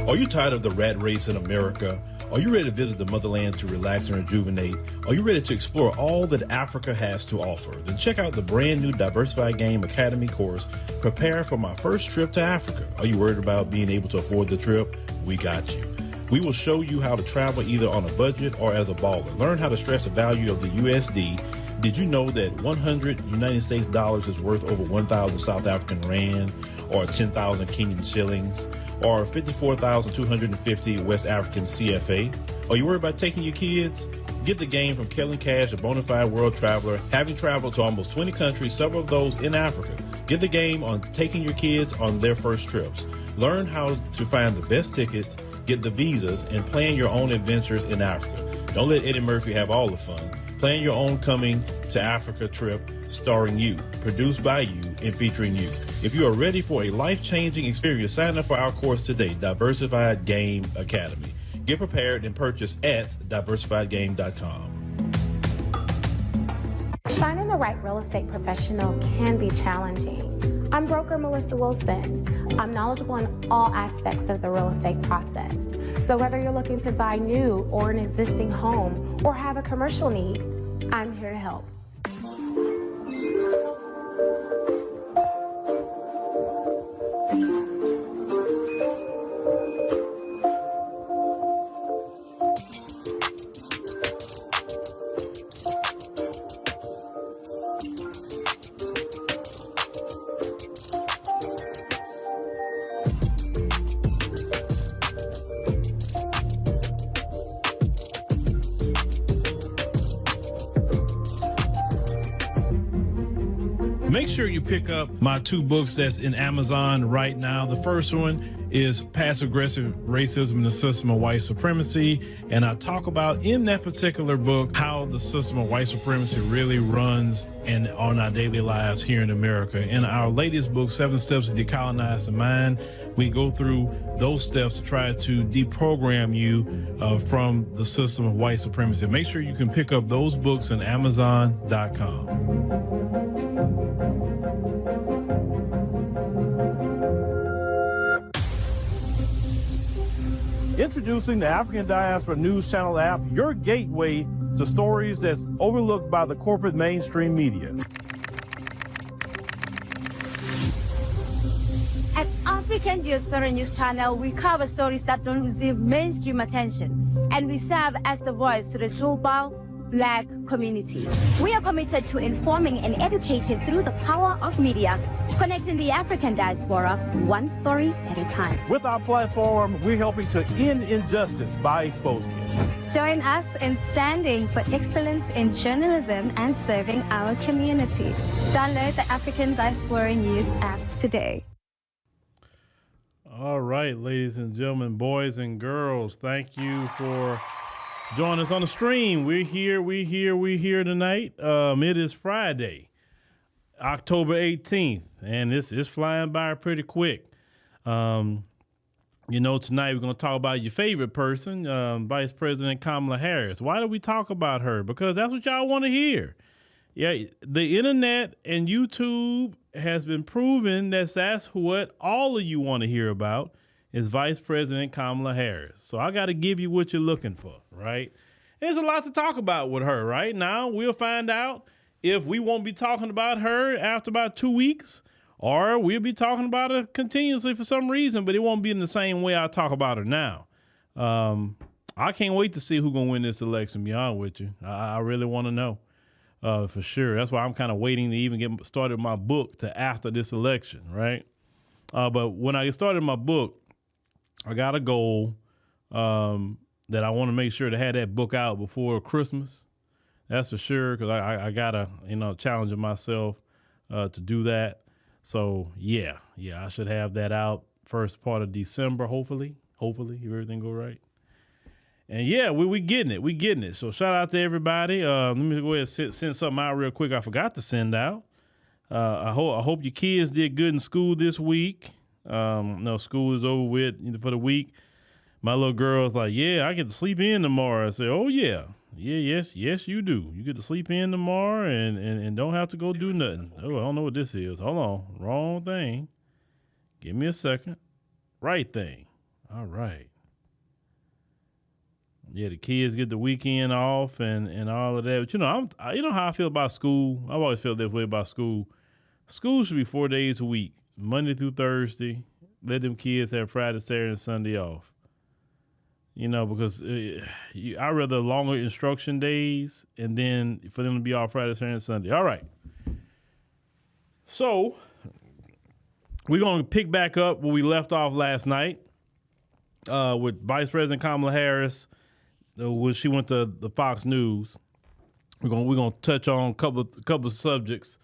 Are you tired of the rat race in America? Are you ready to visit the motherland to relax and rejuvenate? Are you ready to explore all that Africa has to offer? Then check out the brand new Diversified Game Academy course, Prepare for My First Trip to Africa. Are you worried about being able to afford the trip? We got you. We will show you how to travel either on a budget or as a baller. Learn how to stretch the value of the USD. Did you know that 100 United States dollars is worth over 1,000 South African rand or 10,000 Kenyan shillings or 54,250 West African CFA? Are you worried about taking your kids? Get the game from Kellen Cash, a bona fide world traveler, having traveled to almost 20 countries, several of those in Africa. Get the game on taking your kids on their first trips. Learn how to find the best tickets, get the visas, and plan your own adventures in Africa. Don't let Eddie Murphy have all the fun. Plan your own coming to Africa trip starring you, produced by you, and featuring you. If you are ready for a life-changing experience, sign up for our course today, Diversified Game Academy. Get prepared and purchase at diversifiedgame.com. Finding the right real estate professional can be challenging. I'm broker Melissa Wilson. I'm knowledgeable in all aspects of the real estate process. So whether you're looking to buy new or an existing home or have a commercial need, I'm here to help. Make sure you pick up my two books that's in Amazon right now. The first one is Passive-Aggressive Racism and the System of White Supremacy. And I talk about in that particular book how the system of white supremacy really runs and on our daily lives here in America. In our latest book, 7 Steps to Decolonize the Mind, we go through those steps to try to deprogram you from the system of white supremacy. Make sure you can pick up those books on Amazon.com. Introducing the African Diaspora News Channel app, your gateway to stories that's overlooked by the corporate mainstream media. At African Diaspora News Channel, we cover stories that don't receive mainstream attention, and we serve as the voice to the global Black community. We are committed to informing and educating through the power of media, connecting the African diaspora one story at a time. With our platform, we're helping to end injustice by exposing it. Join us in standing for excellence in journalism and serving our community. Download the African Diaspora News app today. All right, ladies and gentlemen, boys and girls, thank you for joining us on the stream. We're here tonight. It is Friday, October 18th, and it's flying by pretty quick. Tonight we're going to talk about your favorite person, Vice President Kamala Harris. Why do we talk about her? Because that's what y'all want to hear. Yeah, the internet and YouTube has been proven that that's what all of you want to hear about is Vice President Kamala Harris. So I got to give you what you're looking for, right? There's a lot to talk about with her right now. We'll find out if we won't be talking about her after about 2 weeks, or we'll be talking about her continuously for some reason, but it won't be in the same way I talk about her now. I can't wait to see who's going to win this election, to be honest with you. I really want to know for sure. That's why I'm kind of waiting to even get started my book to after this election, right? But when I get started my book, I got a goal that I want to make sure to have that book out before Christmas. That's for sure, because I gotta challenge myself to do that. So yeah, I should have that out first part of December, hopefully if everything go right. And yeah, we getting it. So shout out to everybody. Let me go ahead and send something out real quick. I forgot to send out. I hope your kids did good in school this week. No, school is over with for the week. My little girl's like, yeah, I get to sleep in tomorrow. I say, oh yeah, yes, you do. You get to sleep in tomorrow and don't have to go do nothing. Oh, I don't know what this is. Hold on, wrong thing. Give me a second. Right thing. All right. Yeah, the kids get the weekend off and all of that. But you know how I feel about school. I've always felt that way about school. School should be 4 days a week, Monday through Thursday. Let them kids have Friday, Saturday, and Sunday off. You know, because I'd rather longer instruction days and then for them to be off Friday, Saturday, and Sunday. All right. So we're going to pick back up where we left off last night with Vice President Kamala Harris when she went to the Fox News. We're going to touch on a couple of subjects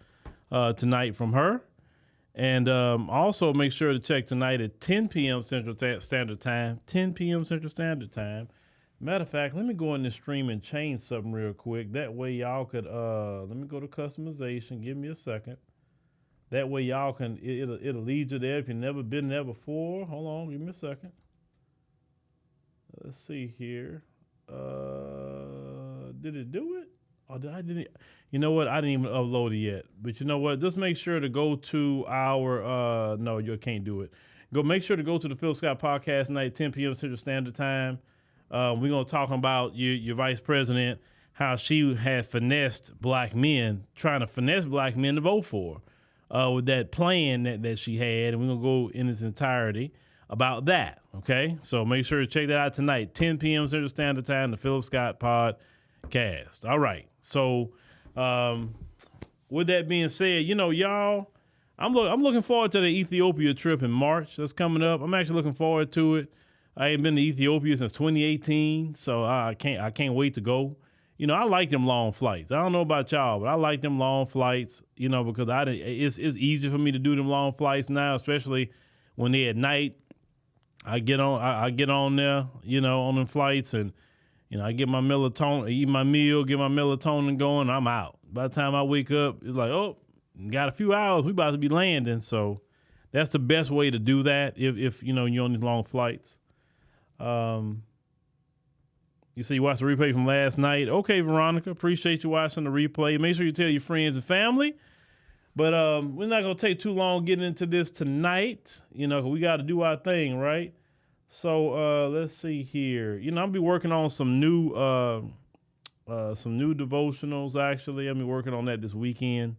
tonight from her. And also make sure to check tonight at 10 p.m. Central Standard Time. 10 p.m. Central Standard Time. Matter of fact, let me go in this stream and change something real quick. That way y'all could, let me go to customization. Give me a second. That way y'all can, it'll lead you there if you've never been there before. Hold on, give me a second. Let's see here. Did it do it? Oh, didn't. You know what? I didn't even upload it yet. But you know what? Just make sure to go to our, no, you can't do it. Make sure to go to the Phillip Scott podcast tonight, 10 p.m. Central Standard Time. We're going to talk about your vice president, how she had finessed black men, trying to finesse black men to vote for with that plan that she had. And we're going to go in its entirety about that, okay? So make sure to check that out tonight, 10 p.m. Central Standard Time, the Phillip Scott podcast. All right. So with that being said, you know, y'all, I'm looking forward to the Ethiopia trip in March that's coming up. I'm actually looking forward to it. I ain't been to Ethiopia since 2018, so I can't wait to go. You know, I like them long flights. I don't know about y'all, but I like them long flights, you know, because it's easy for me to do them long flights now, especially when they're at night. I get on there, you know, on them flights, and you know, I get my melatonin, eat my meal, get my melatonin going, I'm out. By the time I wake up, it's like, oh, got a few hours, we about to be landing. So that's the best way to do that if you know, you're on these long flights. You say you watched the replay from last night. Okay, Veronica, appreciate you watching the replay. Make sure you tell your friends and family. But we're not going to take too long getting into this tonight, you know, 'cause we got to do our thing, right? So let's see here. You know, I'll be working on some new devotionals, actually. I'll be working on that this weekend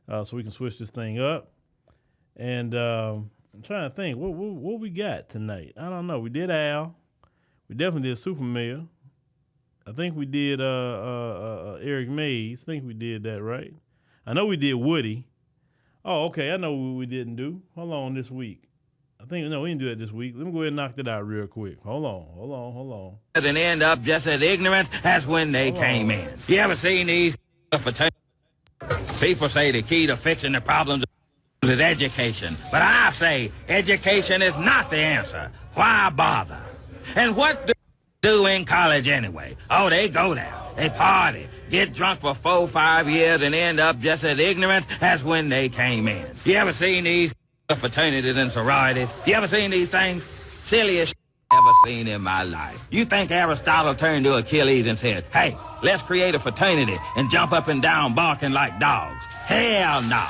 so we can switch this thing up. And I'm trying to think, what we got tonight? I don't know. We did Al. We definitely did Super Mayor. I think we did Eric Mays. I think we did that, right? I know we did Woody. Oh, okay. I know what we didn't do. Hold on this week. We didn't do that this week. Let me go ahead and knock that out real quick. Hold on. And end up just as ignorant as when they came in. You ever seen these people say the key to fixing the problems is education. But I say education is not the answer. Why bother? And what do they do in college anyway? Oh, they go there. They party, get drunk for 4-5 years, and end up just as ignorant as when they came in. You ever seen these fraternities and sororities? You ever seen these things? Silliest I've ever seen in my life. You think Aristotle turned to Achilles and said, hey, let's create a fraternity and jump up and down barking like dogs? Hell no.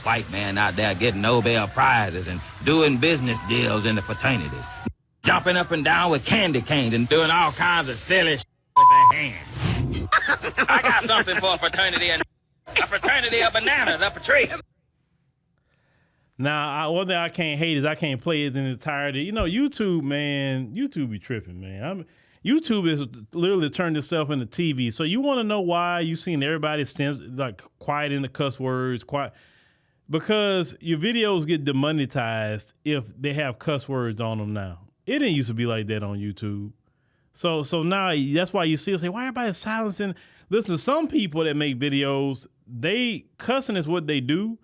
White man out there getting Nobel Prizes and doing business deals in the fraternities. Jumping up and down with candy canes and doing all kinds of silly with their hands. I got something for a fraternity of bananas up a tree. Now, one thing I can't hate is I can't play it in its entirety. You know, YouTube be tripping, man. YouTube is literally turned itself into TV. So you want to know why you seen everybody like quiet in the cuss words, quiet, because your videos get demonetized if they have cuss words on them now. It didn't used to be like that on YouTube. So now that's why you see us say, why everybody silencing? Listen, some people that make videos, they cussing is what they do.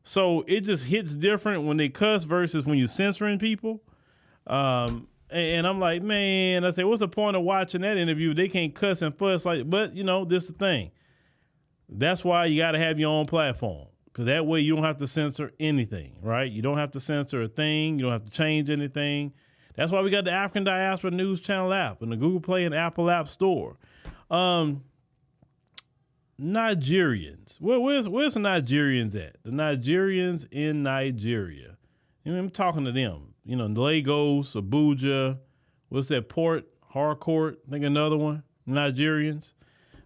So it just hits different when they cuss versus when you're censoring people. And I'm like, man, I say, what's the point of watching that interview? They can't cuss and fuss like, but you know, this is the thing. That's why you got to have your own platform. Because that way you don't have to censor anything, right? You don't have to censor a thing. You don't have to change anything. That's why we got the African Diaspora News Channel app and the Google Play and Apple App Store. Nigerians. Where's the Nigerians at? The Nigerians in Nigeria. I'm talking to them. Lagos, Abuja, what's that, Port Harcourt, I think another one, Nigerians.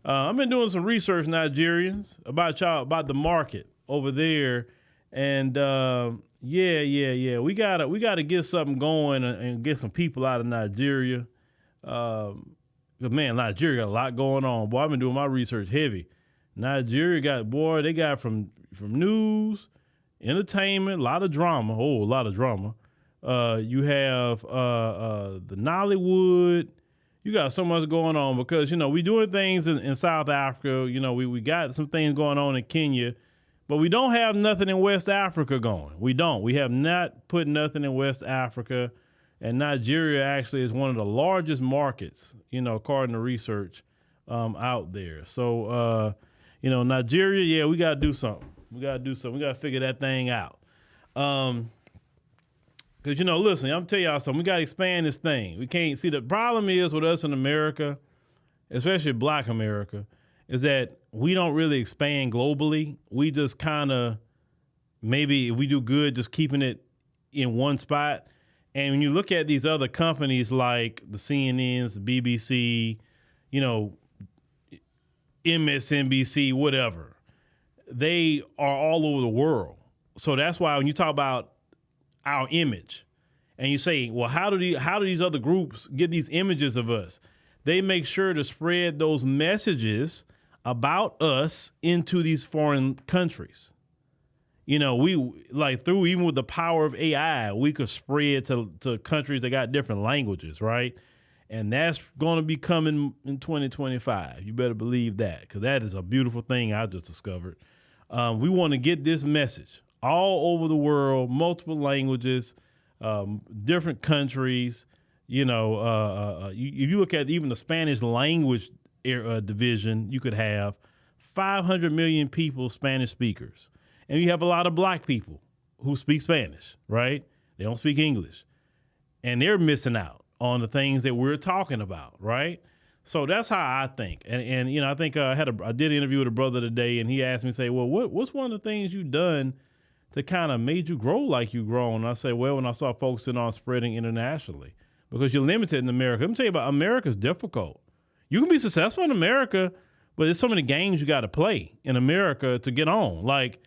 I've been doing some research, Nigerians, about the market over there. And yeah. We gotta get something going and get some people out of Nigeria. Man, Nigeria got a lot going on. Boy, I've been doing my research heavy. Nigeria they got from news, entertainment, a lot of drama. You have the Nollywood. You got so much going on because, we doing things in South Africa. We got some things going on in Kenya, but we don't have nothing in West Africa going. We don't. We have not put nothing in West Africa. And Nigeria actually is one of the largest markets, according to research out there. So, Nigeria, yeah, we got to do something. We got to figure that thing out. Because, listen, I'm telling y'all something. We got to expand this thing. We can't see the problem is with us in America, especially Black America, is that we don't really expand globally. We just kind of, maybe if we do good, just keeping it in one spot. And when you look at these other companies like the CNNs, the BBC, MSNBC, whatever, they are all over the world. So that's why when you talk about our image and you say, well, how do these other groups get these images of us? They make sure to spread those messages about us into these foreign countries. We through even with the power of AI, we could spread to countries that got different languages, right? And that's going to be coming in 2025. You better believe that, because that is a beautiful thing I just discovered. We want to get this message all over the world, multiple languages, different countries. If you look at even the Spanish language division, you could have 500 million people, Spanish speakers. And you have a lot of Black people who speak Spanish, right? They don't speak English. And they're missing out on the things that we're talking about, right? So that's how I think. And I think I did an interview with a brother today, and he asked me, say, well, what's one of the things you've done to kind of made you grow like you've grown? And I say, well, when I start focusing on spreading internationally, because you're limited in America. Let me tell you about America's difficult. You can be successful in America, but there's so many games you got to play in America to get on. Like,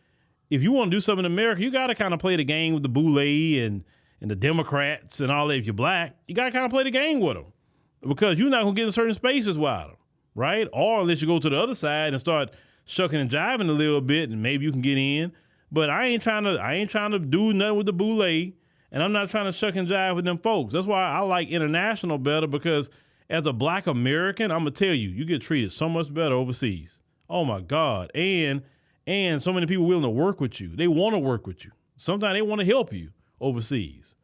if you want to do something in America, you got to kind of play the game with the boule and the Democrats and all that. If you're Black, you got to kind of play the game with them, because you're not going to get in certain spaces with them, right? Or unless you go to the other side and start shucking and jiving a little bit, and maybe you can get in. But I ain't trying to do nothing with the boule, and I'm not trying to shuck and jive with them folks. That's why I like international better, because as a Black American, I'm going to tell you, you get treated so much better overseas. Oh, my God. And so many people willing to work with you. They want to work with you. Sometimes they want to help you overseas,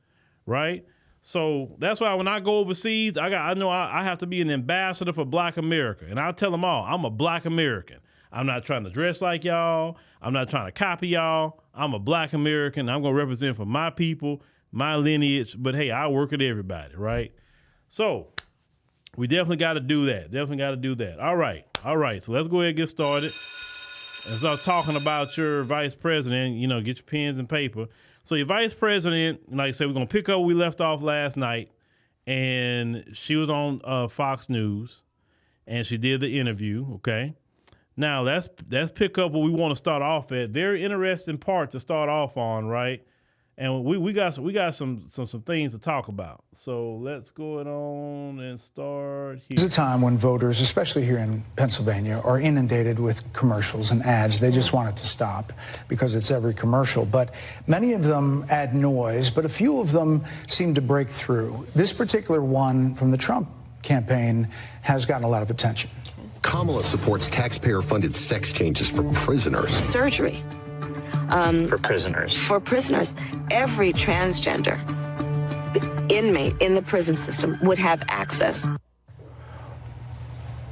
right? So that's why when I go overseas, I know I have to be an ambassador for Black America. And I tell them all, I'm a Black American. I'm not trying to dress like y'all. I'm not trying to copy y'all. I'm a Black American. I'm going to represent for my people, my lineage. But, hey, I work with everybody, right? So we definitely got to do that. All right. So let's go ahead and get started. And start talking about your vice president, get your pens and paper. So your vice president, like I said, we're going to pick up where we left off last night. And she was on Fox News, and she did the interview, okay? Now, let's pick up what we want to start off at. Very interesting part to start off on, right? And we got some things to talk about. So let's go on and start here. There's a time when voters, especially here in Pennsylvania, are inundated with commercials and ads. They just want it to stop because it's every commercial. But many of them add noise, but a few of them seem to break through. This particular one from the Trump campaign has gotten a lot of attention. Kamala supports taxpayer-funded sex changes for prisoners. Surgery. For prisoners. For prisoners. Every transgender inmate in the prison system would have access.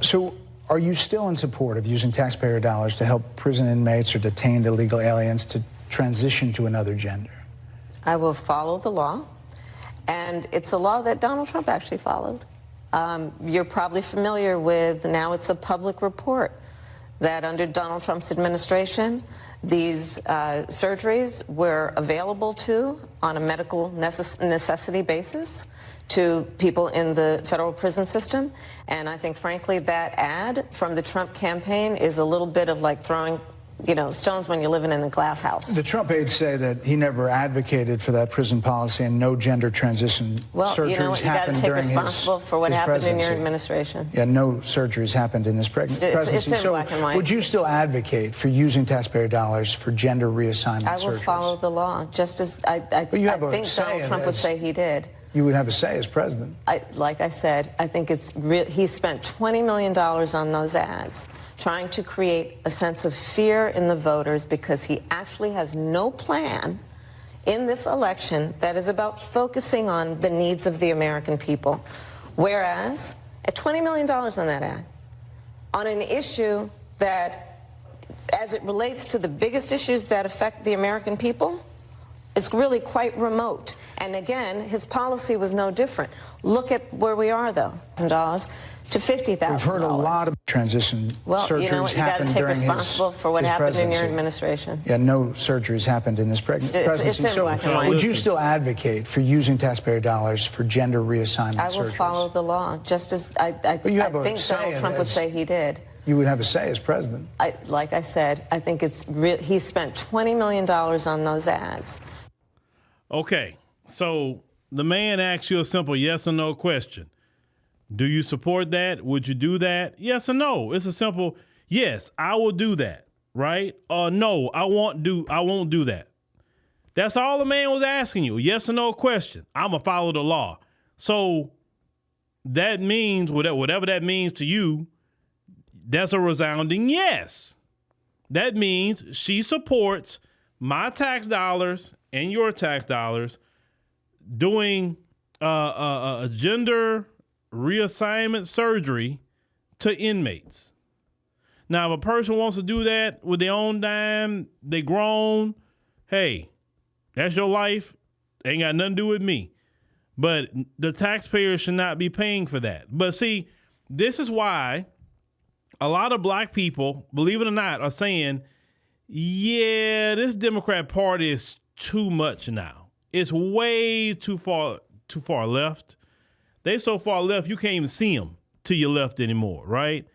So are you still in support of using taxpayer dollars to help prison inmates or detained illegal aliens to transition to another gender? I will follow the law. And it's a law that Donald Trump actually followed. You're probably familiar with, now it's a public report, that under Donald Trump's administration, These surgeries were available on a medical necessity basis to people in the federal prison system. And I think, frankly, that ad from the Trump campaign is a little bit of like throwing stones when you're living in a glass house. The Trump aides say that he never advocated for that prison policy and no gender transition surgeries you know what, you got to take responsible for what happened presidency. in your administration. Yeah, no surgeries happened in his presidency. It's in black and white. Would you still advocate for using taxpayer dollars for gender reassignment surgeries? I will follow the law, just as I think Donald Trump would say he did. You would have a say as president. Like I said, I think he spent $20 million on those ads trying to create a sense of fear in the voters because he actually has no plan in this election that is about focusing on the needs of the American people. Whereas, at $20 million on that ad, on an issue that, as it relates to the biggest issues that affect the American people, it's really quite remote. And again, his policy was no different. Look at where we are, though. $1,000 to $50,000. We've heard a lot of transition surgeries you know what, you got to take responsible for what happened in your administration. Yeah, no surgeries happened in his presidency. It's in black and white. Would you still advocate for using taxpayer dollars for gender reassignment surgeries? I will follow the law, just as I think Donald Trump would say he did. You would have a say as president. Like I said, I think he spent $20 million on those ads. Okay, so the man asks you a simple yes or no question. Do you support that? Would you do that? Yes or no. It's a simple yes, I will do that, right? Or no, I won't do that. That's all the man was asking you. Yes or no question. I'm going to follow the law. So that means, whatever that means to you, that's a resounding yes. That means she supports my tax dollars and your tax dollars doing a gender reassignment surgery to inmates. Now, if a person wants to do that with their own dime, they grown, hey, that's your life. Ain't got nothing to do with me. But the taxpayers should not be paying for that. But see, this is why a lot of black people, believe it or not, are saying, yeah, this Democrat Party is too much now. It's way too far left. They so far left, you can't even see them to your left anymore, right?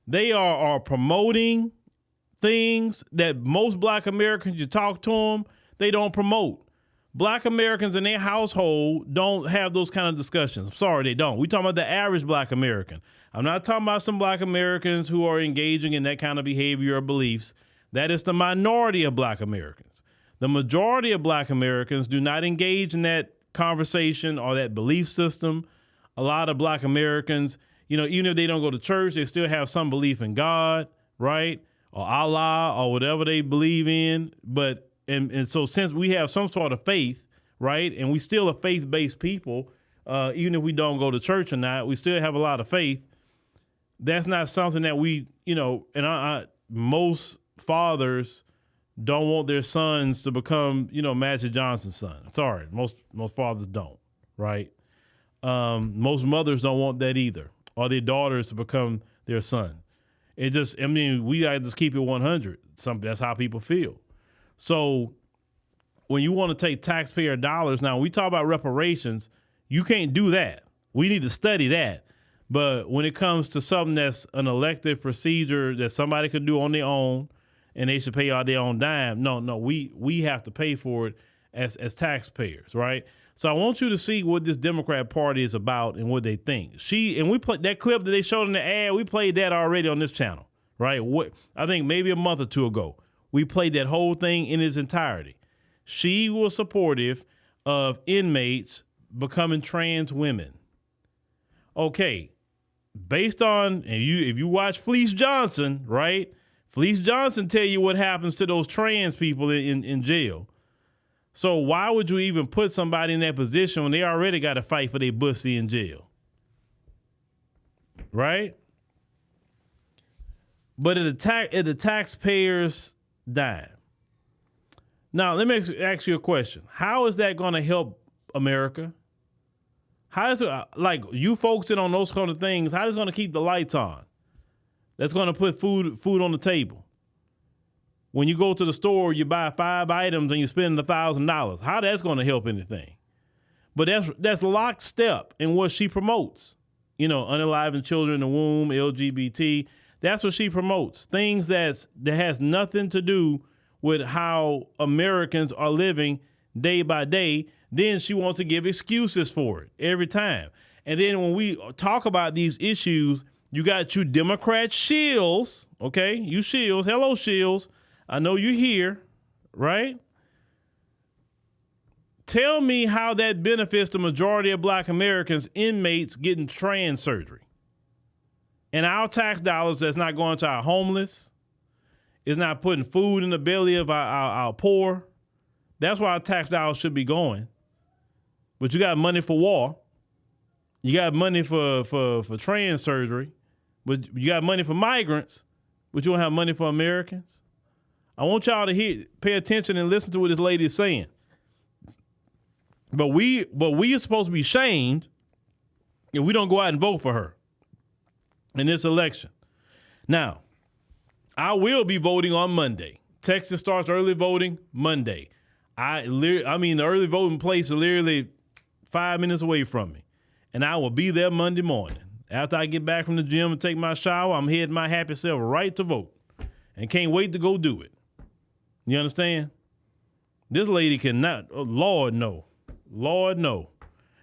They are promoting things that most black Americans, you talk to them, they don't promote. Black Americans in their household don't have those kind of discussions. I'm sorry, they don't. We're talking about the average black American. I'm not talking about some black Americans who are engaging in that kind of behavior or beliefs. That is the minority of black Americans. The majority of black Americans do not engage in that conversation or that belief system. A lot of black Americans, even if they don't go to church, they still have some belief in God, right? Or Allah or whatever they believe in. But and so since we have some sort of faith, right, and we still a faith-based people, even if we don't go to church or not, we still have a lot of faith. That's not something that we, most fathers don't want their sons to become, Magic Johnson's son. Sorry, most fathers don't, right? Most mothers don't want that either, or their daughters to become their son. We gotta just keep it 100. That's how people feel. So when you want to take taxpayer dollars, now when we talk about reparations, you can't do that. We need to study that. But when it comes to something that's an elective procedure that somebody could do on their own and they should pay out their own dime, no, we have to pay for it as taxpayers, right? So I want you to see what this Democrat Party is about and what they think. We played that clip that they showed in the ad. We played that already on this channel, right? I think maybe a month or two ago. We played that whole thing in its entirety. She was supportive of inmates becoming trans women. Okay, based on, if you watch Fleece Johnson, right? Fleece Johnson tell you what happens to those trans people in jail. So why would you even put somebody in that position when they already got to fight for their pussy in jail? Right? But at the taxpayers' dime. Now, let me ask you a question. How is that going to help America? How is it, like you focusing on those kind of things, how is it going to keep the lights on? That's going to put food on the table. when you go to the store, you buy 5 items and you spend $1,000. How that's going to help anything? But that's lockstep in what she promotes. You know, unaliving children in the womb, LGBT. That's what she promotes. Things that has nothing to do with how Americans are living day by day. Then she wants to give excuses for it every time. And then when we talk about these issues, you got you Democrat shills, okay? You shills, hello shills. I know you're here, right? Tell me how that benefits the majority of black Americans, inmates getting trans surgery. And our tax dollars that's not going to our homeless, is not putting food in the belly of our poor. That's where our tax dollars should be going. But you got money for war. You got money for trans surgery. But you got money for migrants, but you don't have money for Americans. I want y'all to pay attention and listen to what this lady is saying. But we are supposed to be shamed if we don't go out and vote for her in this election. Now, I will be voting on Monday. Texas starts early voting Monday. I mean, the early voting place is literally 5 minutes away from me. And I will be there Monday morning. After I get back from the gym and take my shower, I'm heading my happy self right to vote. And can't wait to go do it. You understand? This lady cannot, oh, Lord, no. Lord, no.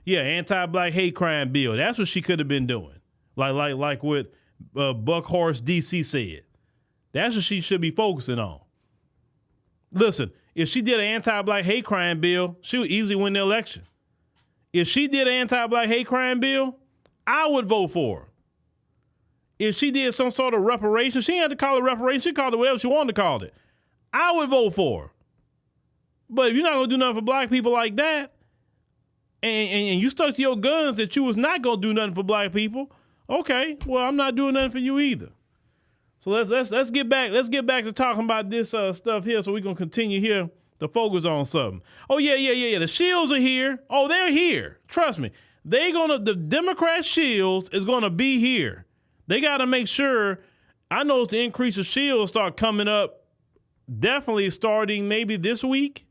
Yeah, anti-black hate crime bill. That's what she could have been doing. Like what Buckhorse DC said. That's what she should be focusing on. Listen, if she did an anti-black hate crime bill, she would easily win the election. If she did an anti-black hate crime bill, I would vote for her. If she did some sort of reparation, she didn't have to call it reparation. She called it whatever she wanted to call it. I would vote for her. But if you're not going to do nothing for black people like that, and you stuck to your guns that you was not going to do nothing for black people, okay, well, I'm not doing nothing for you either. So let's get back to talking about this stuff here, so we're going to continue here to focus on something. Oh, yeah. The shields are here. Oh, they're here. Trust me. The Democrat shields is going to be here. They got to make sure. I know the increase of shields start coming up definitely starting maybe this week.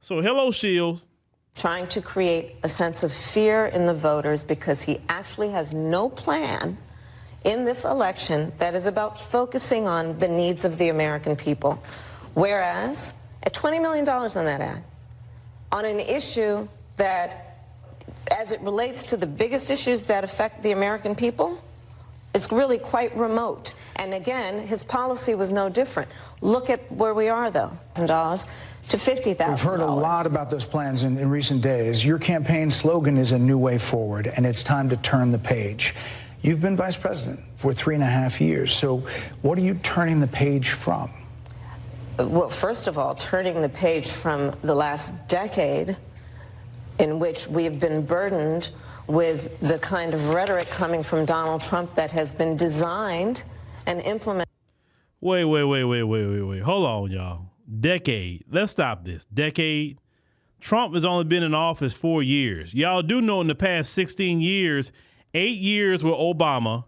So hello, shields. Trying to create a sense of fear in the voters because he actually has no plan in this election that is about focusing on the needs of the American people. Whereas, at $20 million on that ad, on an issue that, as it relates to the biggest issues that affect the American people, it's really quite remote. And again, his policy was no different. Look at where we are, though. $1,000 to $50,000. We've heard a lot about those plans in recent days. Your campaign slogan is a new way forward, and it's time to turn the page. You've been vice president for 3.5 years. So what are you turning the page from? Well, first of all, turning the page from the last decade in which we have been burdened with the kind of rhetoric coming from Donald Trump that has been designed and implemented. Wait. Hold on, y'all. Decade. Let's stop this. Decade. Trump has only been in office 4 years. Y'all do know in the past 16 years, 8 years with Obama,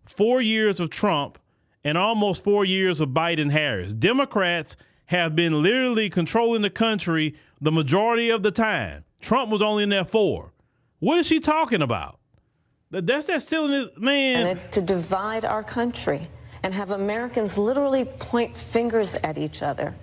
4 years of Trump, and almost 4 years of Biden-Harris. Democrats have been literally controlling the country the majority of the time. Trump was only in there 4. What is she talking about? That's still in it, man. To divide our country and have Americans literally point fingers at each other.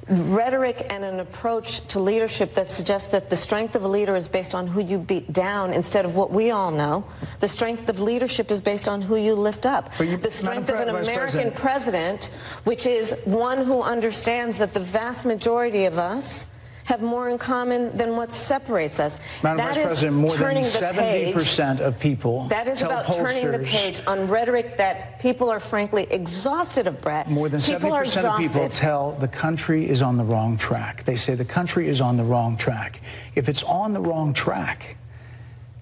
Rhetoric and an approach to leadership that suggests that the strength of a leader is based on who you beat down instead of what we all know. The strength of leadership is based on who you lift up. The strength of an American president, which is one who understands that the vast majority of us have more in common than what separates us. Madam Vice President, more than 70% of people that is about turning the page on rhetoric that people are frankly exhausted of, Brett. More than 70% of people tell the country is on the wrong track. They say the country is on the wrong track. If it's on the wrong track,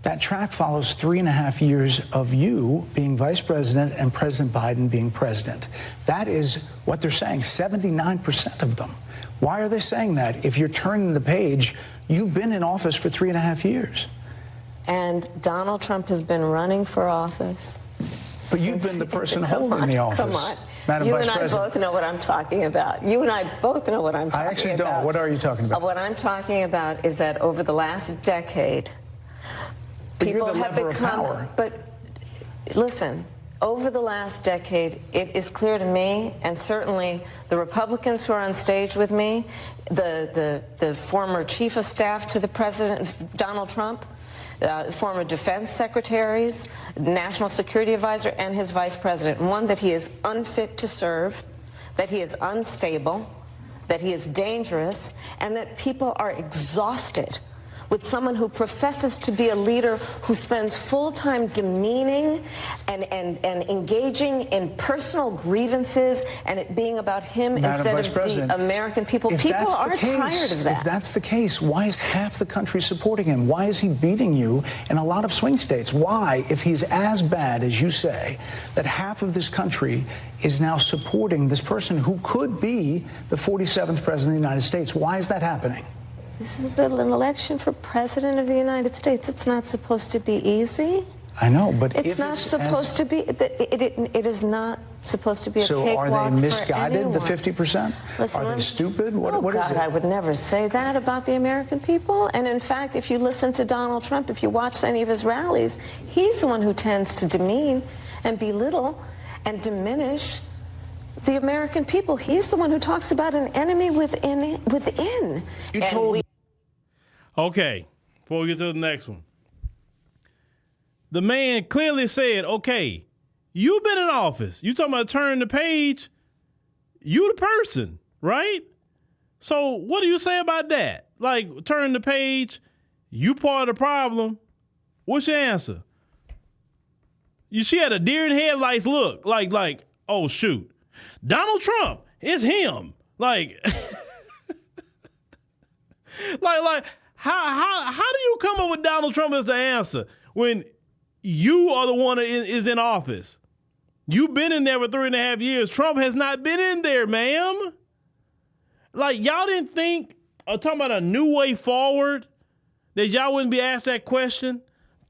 that track follows 3.5 years of you being vice president and President Biden being president. That is what they're saying, 79% of them. Why are they saying that? If you're turning the page, you've been in office for 3.5 years. And Donald Trump has been running for office But you've been the person holding the office. Come on. Madam You Vice and I President. both know what I'm talking about. You and I both know what I'm talking about. I actually don't. What are you talking about? What I'm talking about is that over the last decade, people have become. But listen, over the last decade, it is clear to me, and certainly the Republicans who are on stage with me, the former chief of staff to the president, Donald Trump, former defense secretaries, national security advisor, and his vice president. One, that he is unfit to serve, that he is unstable, that he is dangerous, and that people are exhausted with someone who professes to be a leader who spends full time demeaning and engaging in personal grievances and it being about him instead of the American people. People are tired of that. If that's the case, why is half the country supporting him? Why is he beating you in a lot of swing states? Why, if he's as bad as you say, that half of this country is now supporting this person who could be the 47th president of the United States? Why is that happening? This is an election for president of the United States. It's not supposed to be easy. I know, but it's not supposed to be. It is not supposed to be a cakewalk for anyone. So are they misguided, the 50%? Listen, are they stupid? What God, is it? I would never say that about the American people. And in fact, if you listen to Donald Trump, if you watch any of his rallies, he's the one who tends to demean and belittle and diminish the American people. He's the one who talks about an enemy within. Okay, before we get to the next one. The man clearly said, okay, you've been in office. You talking about turn the page. You the person, right? So what do you say about that? Like, turn the page, you part of the problem. What's your answer? She had a deer in headlights look, like, oh, shoot. Donald Trump, it's him. Like, like, how do you come up with Donald Trump as the answer when you are the one that is in office? You've been in there for 3.5 years. Trump has not been in there, ma'am. Like, y'all didn't think, talking about a new way forward, that y'all wouldn't be asked that question?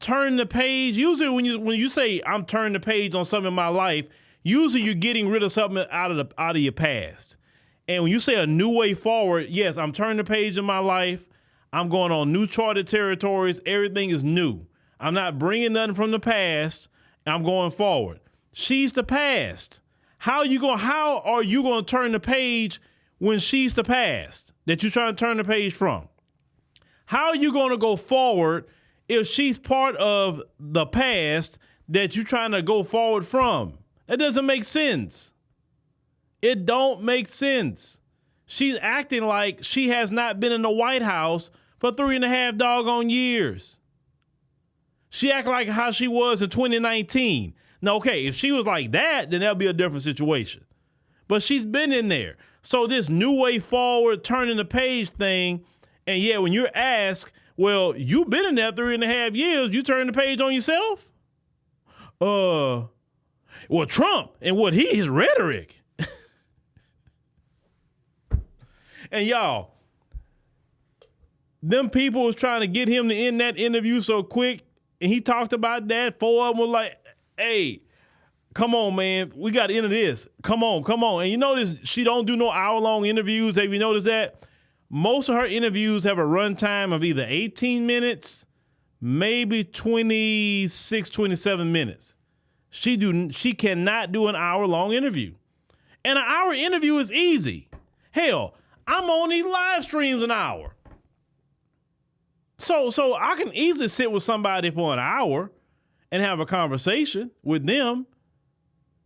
Turn the page. Usually when you say, I'm turning the page on something in my life, usually you're getting rid of something out of your past. And when you say a new way forward, yes, I'm turning the page in my life. I'm going on new charted territories. Everything is new. I'm not bringing nothing from the past. I'm going forward. She's the past. How are you going to turn the page when she's the past that you're trying to turn the page from? How are you going to go forward if she's part of the past that you're trying to go forward from? That doesn't make sense. It don't make sense. She's acting like she has not been in the White House for 3.5 doggone years. She acted like how she was in 2019. Now, okay, if she was like that, then that'll be a different situation. But she's been in there. So this new way forward, turning the page thing, and yeah, when you're asked, well, you've been in there 3.5 years, you turn the page on yourself? Well, Trump and his rhetoric. And y'all, them people was trying to get him to end that interview so quick, and he talked about that. 4 of them were like, hey, come on, man. We got to end this. Come on. And you notice she don't do no hour-long interviews. Have you noticed that? Most of her interviews have a runtime of either 18 minutes, maybe 26, 27 minutes. She cannot do an hour-long interview. And an hour interview is easy. Hell, I'm on these live streams an hour. So I can easily sit with somebody for an hour and have a conversation with them.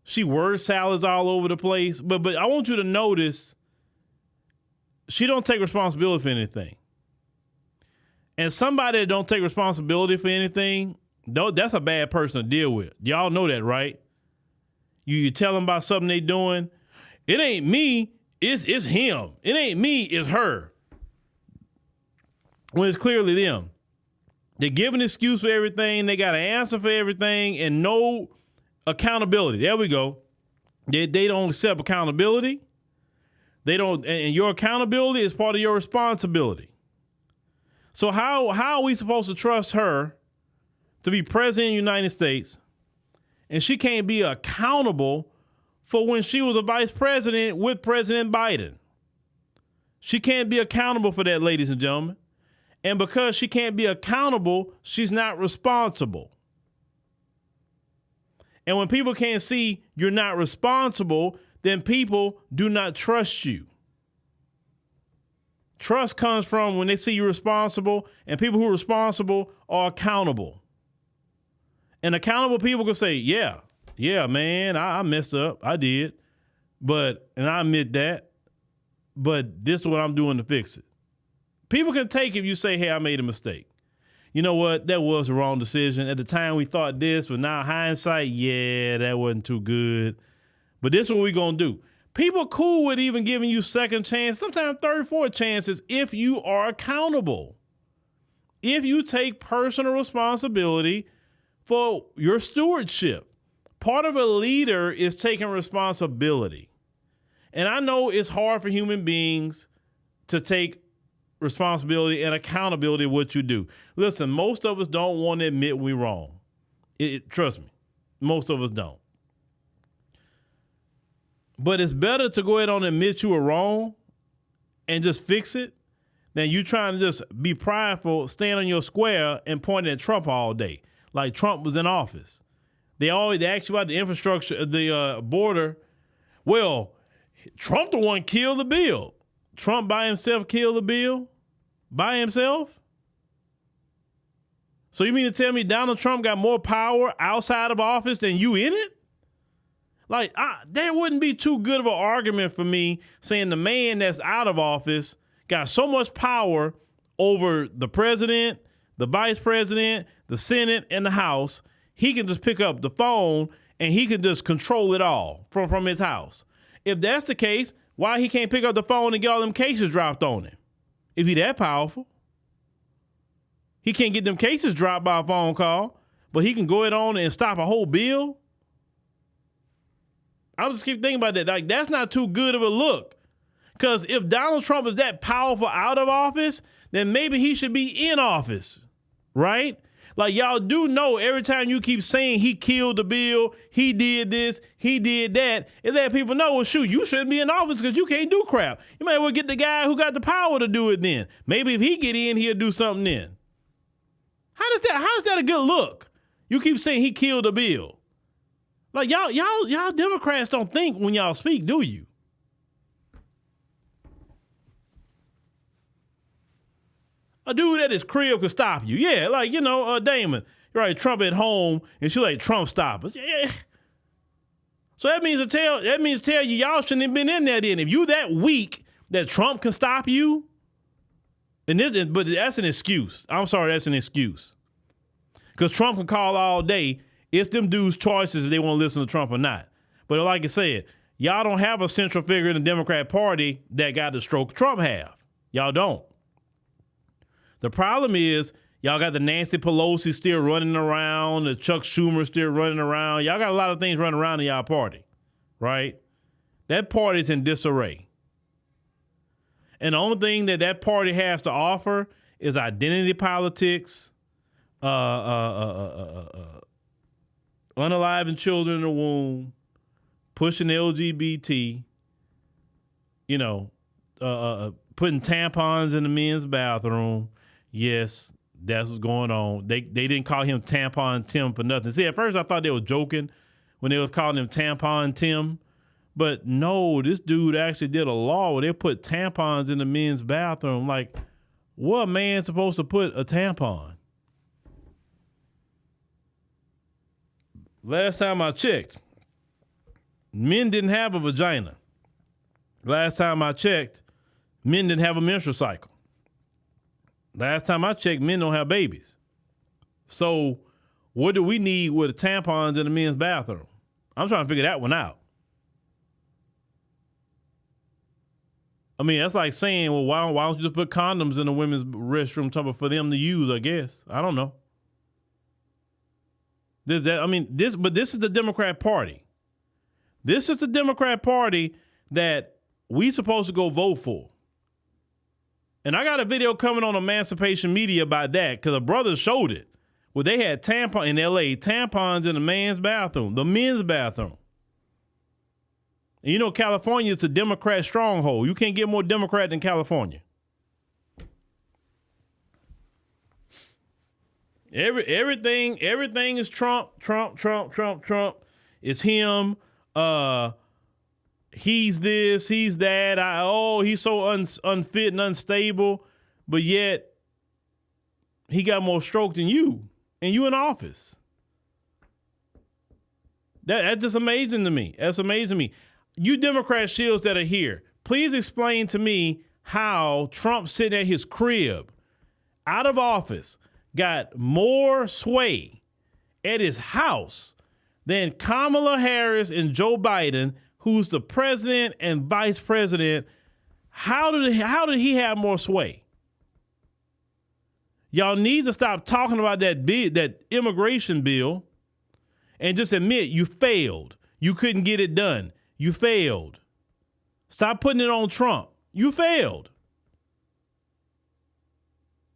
She word salads all over the place. But I want you to notice she don't take responsibility for anything. And somebody that don't take responsibility for anything, that's a bad person to deal with. Y'all know that, right? You tell them about something they doing. It ain't me. It's him. It ain't me. It's her. When it's clearly them. They give an excuse for everything. They got an answer for everything and no accountability. There we go. They don't accept accountability. They don't, and your accountability is part of your responsibility. So how are we supposed to trust her to be president of the United States and she can't be accountable for when she was a vice president with President Biden. She can't be accountable for that, ladies and gentlemen. And because she can't be accountable, she's not responsible. And when people can't see you're not responsible, then people do not trust you. Trust comes from when they see you're responsible, and people who are responsible are accountable. And accountable people can say, yeah, man, I messed up. I did. And I admit that. But this is what I'm doing to fix it. People can take if you say, hey, I made a mistake. You know what? That was the wrong decision. At the time we thought this, but now hindsight, yeah, that wasn't too good. But this is what we're going to do. People cool with even giving you second chance, sometimes third, fourth chances if you are accountable. If you take personal responsibility for your stewardship. Part of a leader is taking responsibility. And I know it's hard for human beings to take responsibility and accountability of what you do. Listen, most of us don't want to admit we're wrong. Trust me, most of us don't. But it's better to go ahead and admit you were wrong and just fix it than you trying to just be prideful, stand on your square and point at Trump all day, like Trump was in office. They ask you about the infrastructure, the border. Well, Trump the one killed the bill. Trump by himself killed the bill? By himself? So you mean to tell me Donald Trump got more power outside of office than you in it? Like, that wouldn't be too good of an argument for me saying the man that's out of office got so much power over the president, the vice president, the Senate, and the House, he can just pick up the phone and he can just control it all from his house. If that's the case, why he can't pick up the phone and get all them cases dropped on him? If he that powerful. He can't get them cases dropped by a phone call, but he can go ahead on and stop a whole bill. I just keep thinking about that. Like, that's not too good of a look. Because if Donald Trump is that powerful out of office, then maybe he should be in office, right? Like, y'all do know every time you keep saying he killed the bill, he did this, he did that, it let people know, well, shoot, you shouldn't be in office because you can't do crap. You might as well get the guy who got the power to do it then. Maybe if he get in, he'll do something then. How is that a good look? You keep saying he killed the bill. Like, y'all Democrats don't think when y'all speak, do you? A dude at his crib could stop you. Yeah, like, Damon, right, Trump at home, and she like, Trump stop us. Yeah. So that means to tell you y'all shouldn't have been in there then. If you that weak that Trump can stop you, but that's an excuse. I'm sorry, that's an excuse. Because Trump can call all day. It's them dudes' choices if they want to listen to Trump or not. But like I said, y'all don't have a central figure in the Democrat Party that got the stroke Trump have. Y'all don't. The problem is y'all got the Nancy Pelosi still running around, the Chuck Schumer still running around. Y'all got a lot of things running around in y'all party, right? That party's in disarray. And the only thing that party has to offer is identity politics, unaliving children in the womb, pushing LGBT, putting tampons in the men's bathroom. Yes, that's what's going on. They didn't call him Tampon Tim for nothing. See, at first I thought they were joking when they was calling him Tampon Tim. But no, this dude actually did a law where they put tampons in the men's bathroom. Like, what man supposed to put a tampon? Last time I checked, men didn't have a vagina. Last time I checked, men didn't have a menstrual cycle. Last time I checked, men don't have babies. So what do we need with the tampons in the men's bathroom? I'm trying to figure that one out. I mean, that's like saying, well, why don't you just put condoms in the women's restroom for them to use, I guess. I don't know. This is the Democrat Party. This is the Democrat Party that we supposed to go vote for. And I got a video coming on Emancipation Media about that because a brother showed it. Well, they had tampons in L.A., tampons in the men's bathroom. And you know, California is a Democrat stronghold. You can't get more Democrat than California. Everything is Trump. It's him. He's this, he's that. He's so unfit and unstable, but yet he got more stroke than you, and you in office. That's just amazing to me. That's amazing to me. You Democrat shills that are here, please explain to me how Trump sitting at his crib, out of office, got more sway at his house than Kamala Harris and Joe Biden, who's the president and vice president. How did he have more sway? Y'all need to stop talking about that immigration bill and just admit you failed. You couldn't get it done. You failed. Stop putting it on Trump. You failed.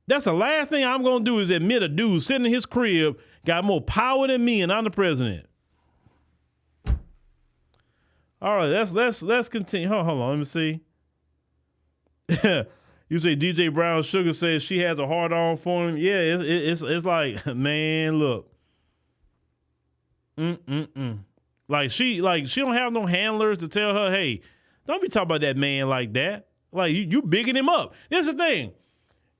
That's the last thing I'm going to do is admit a dude sitting in his crib got more power than me and I'm the president. All right, let's continue. Hold on, let me see. You say DJ Brown Sugar says she has a hard on for him. Yeah, it's like, man, look. Like she don't have no handlers to tell her, hey, don't be talking about that man like that. Like you bigging him up. Here's the thing.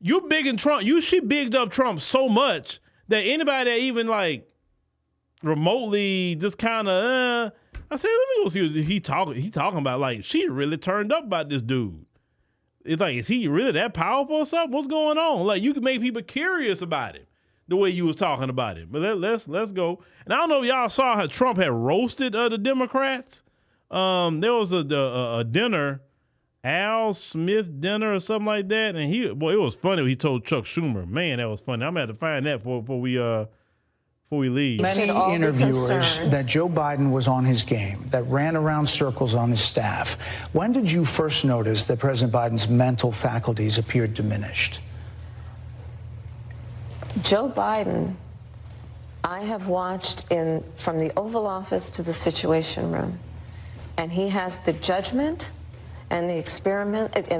You bigging Trump. She bigged up Trump so much that anybody that even like remotely just kind of, I said, let me go see what he talking about. Like she really turned up about this dude. It's like, is he really that powerful or something? What's going on? Like you can make people curious about it the way you was talking about it. But let's go. And I don't know if y'all saw how Trump had roasted the Democrats. There was a dinner, Al Smith dinner or something like that, and it was funny when he told Chuck Schumer. Man, that was funny. I'm gonna have to find that before we leave. Many interviewers that Joe Biden was on his game, that ran around circles on his staff. When did you first notice that President Biden's mental faculties appeared diminished? Joe Biden, I have watched from the Oval Office to the Situation Room, and he has the judgment and the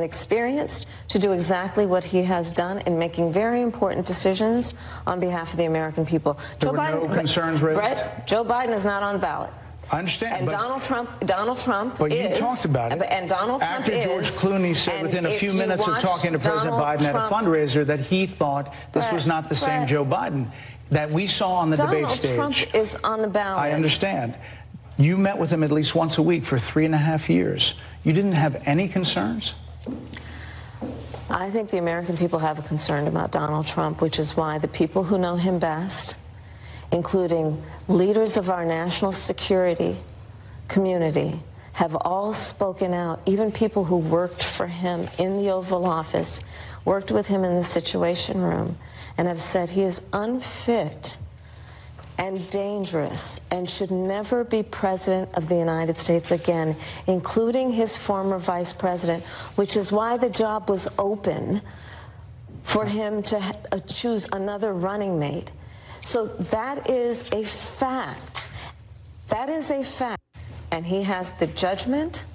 experience to do exactly what he has done in making very important decisions on behalf of the American people. There were no concerns raised? Brett, Joe Biden is not on the ballot. I understand. And Donald Trump but is. You talked about it. And Donald Trump After George Clooney said within a few minutes of talking to President Biden at a fundraiser that he thought this was not the same Joe Biden that we saw on the debate stage. Donald Trump is on the ballot. I understand. You met with him at least once a week for 3.5 years. You didn't have any concerns? I think the American people have a concern about Donald Trump, which is why the people who know him best, including leaders of our national security community, have all spoken out. Even people who worked for him in the Oval Office, worked with him in the Situation Room, and have said he is unfit and dangerous and should never be president of the United States again, including his former vice president, which is why the job was open for him to choose another running mate. So that is a fact. That is a fact. And he has the judgment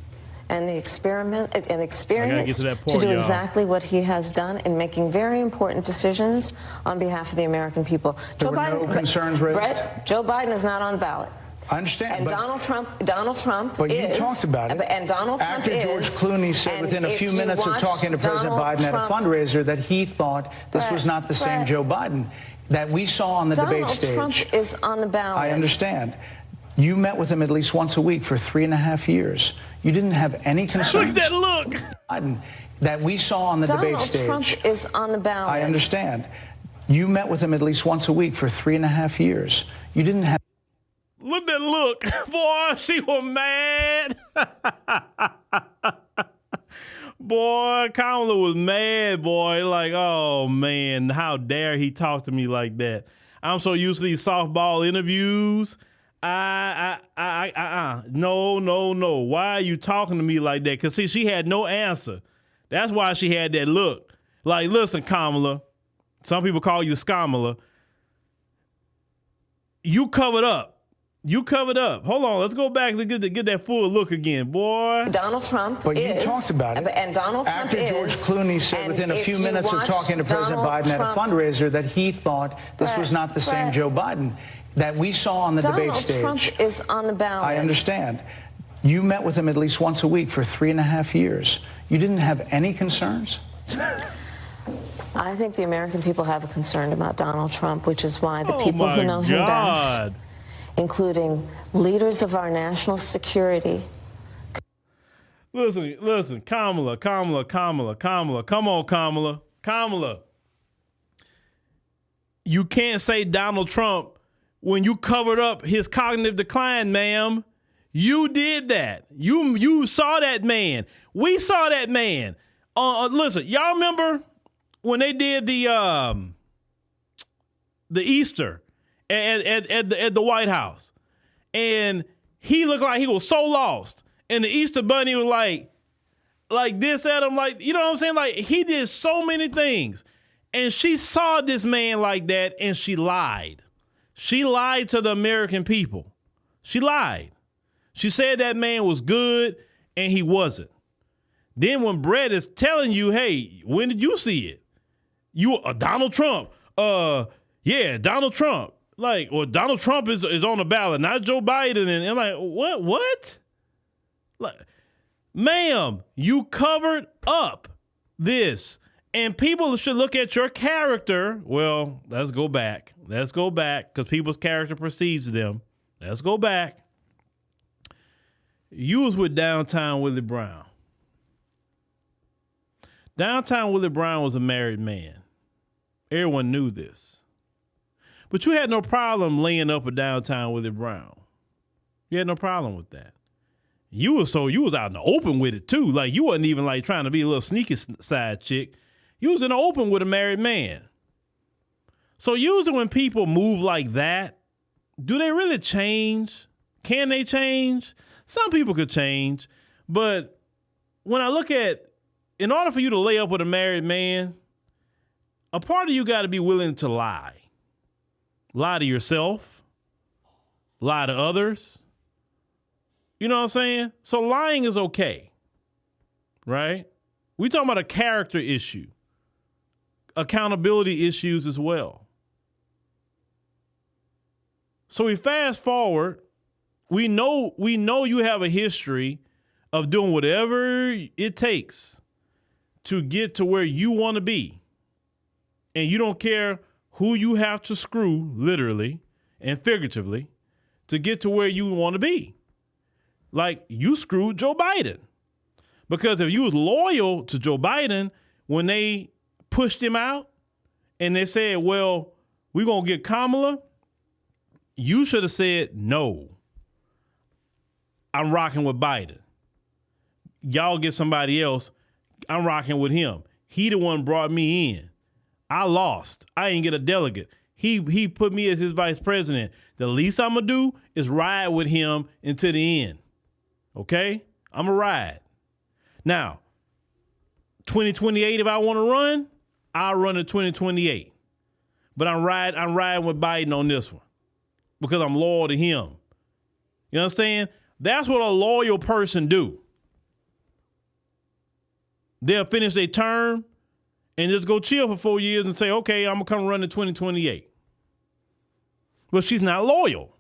and the experience to do exactly what he has done in making very important decisions on behalf of the American people. There were no concerns raised? Brett, Joe Biden is not on the ballot. I understand. And Donald Trump but is. You talked about it. And Donald Trump After George Clooney said within a few minutes of talking to President Biden at a fundraiser that he thought this was not the same Joe Biden that we saw on the debate stage. Donald Trump is on the ballot. I understand. You met with him at least once a week for 3.5 years. You didn't have any concerns. Look at that look. Biden that we saw on the debate stage. Donald Trump is on the ballot. I understand. You met with him at least once a week for 3.5 years. You didn't have. Look at that look. Boy, she was mad. Boy, Kamala was mad, boy. Like, oh, man, how dare he talk to me like that? I'm so used to these softball interviews. No. Why are you talking to me like that? Because, see, she had no answer. That's why she had that look. Like, listen, Kamala. Some people call you Skamala. you covered up. You covered up. Hold on. Let's go back and get that full look again, boy. Donald Trump But you talked about it. And Donald Trump After George Clooney said within a few minutes of talking to President Biden at a fundraiser that he thought this was not the same Joe Biden that we saw on the debate stage. Donald Trump is on the ballot. I understand. You met with him at least once a week for 3.5 years. You didn't have any concerns? I think the American people have a concern about Donald Trump, which is why the people who know him best, including leaders of our national security. Listen, Kamala. Come on, Kamala. You can't say Donald Trump when you covered up his cognitive decline, ma'am. You did that. You saw that man. We saw that man. Listen, y'all remember when they did the Easter at the White House, and he looked like he was so lost, and the Easter Bunny was like this at him, like, you know what I'm saying? Like, he did so many things, and she saw this man like that, and she lied. She lied to the American people. She lied. She said that man was good, and he wasn't. Then when Brett is telling you, hey, when did you see it? You Donald Trump. Yeah, Donald Trump. Like, well, Donald Trump is on the ballot, not Joe Biden. And I'm like, what? Like, ma'am, you covered up this. And people should look at your character. Well, let's go back. Because people's character precedes them. Let's go back. You was with Downtown Willie Brown. Downtown Willie Brown was a married man. Everyone knew this. But you had no problem laying up with Downtown Willie Brown. You had no problem with that. You was out in the open with it too. Like, you wasn't even like trying to be a little sneaky side chick. You was in the open with a married man. So usually when people move like that, do they really change? Can they change? Some people could change. But when I look at, in order for you to lay up with a married man, a part of you got to be willing to lie. Lie to yourself. Lie to others. You know what I'm saying? So lying is okay, right? We talking about a character issue. Accountability issues as well. So we fast forward. We know you have a history of doing whatever it takes to get to where you want to be. And you don't care who you have to screw, literally and figuratively, to get to where you want to be. Like, you screwed Joe Biden. Because if you was loyal to Joe Biden when they pushed him out and they said, well, we're going to get Kamala, you should have said, no, I'm rocking with Biden. Y'all get somebody else. I'm rocking with him. He the one brought me in. I lost. I didn't get a delegate. He put me as his vice president. The least I'm going to do is ride with him until the end. Okay? I'm going to ride. Now, 2028, if I want to run, I'll run in 2028. But I'm riding with Biden on this one because I'm loyal to him. You understand? That's what a loyal person do. They'll finish their term and just go chill for 4 years and say, okay, I'm going to come run in 2028. But she's not loyal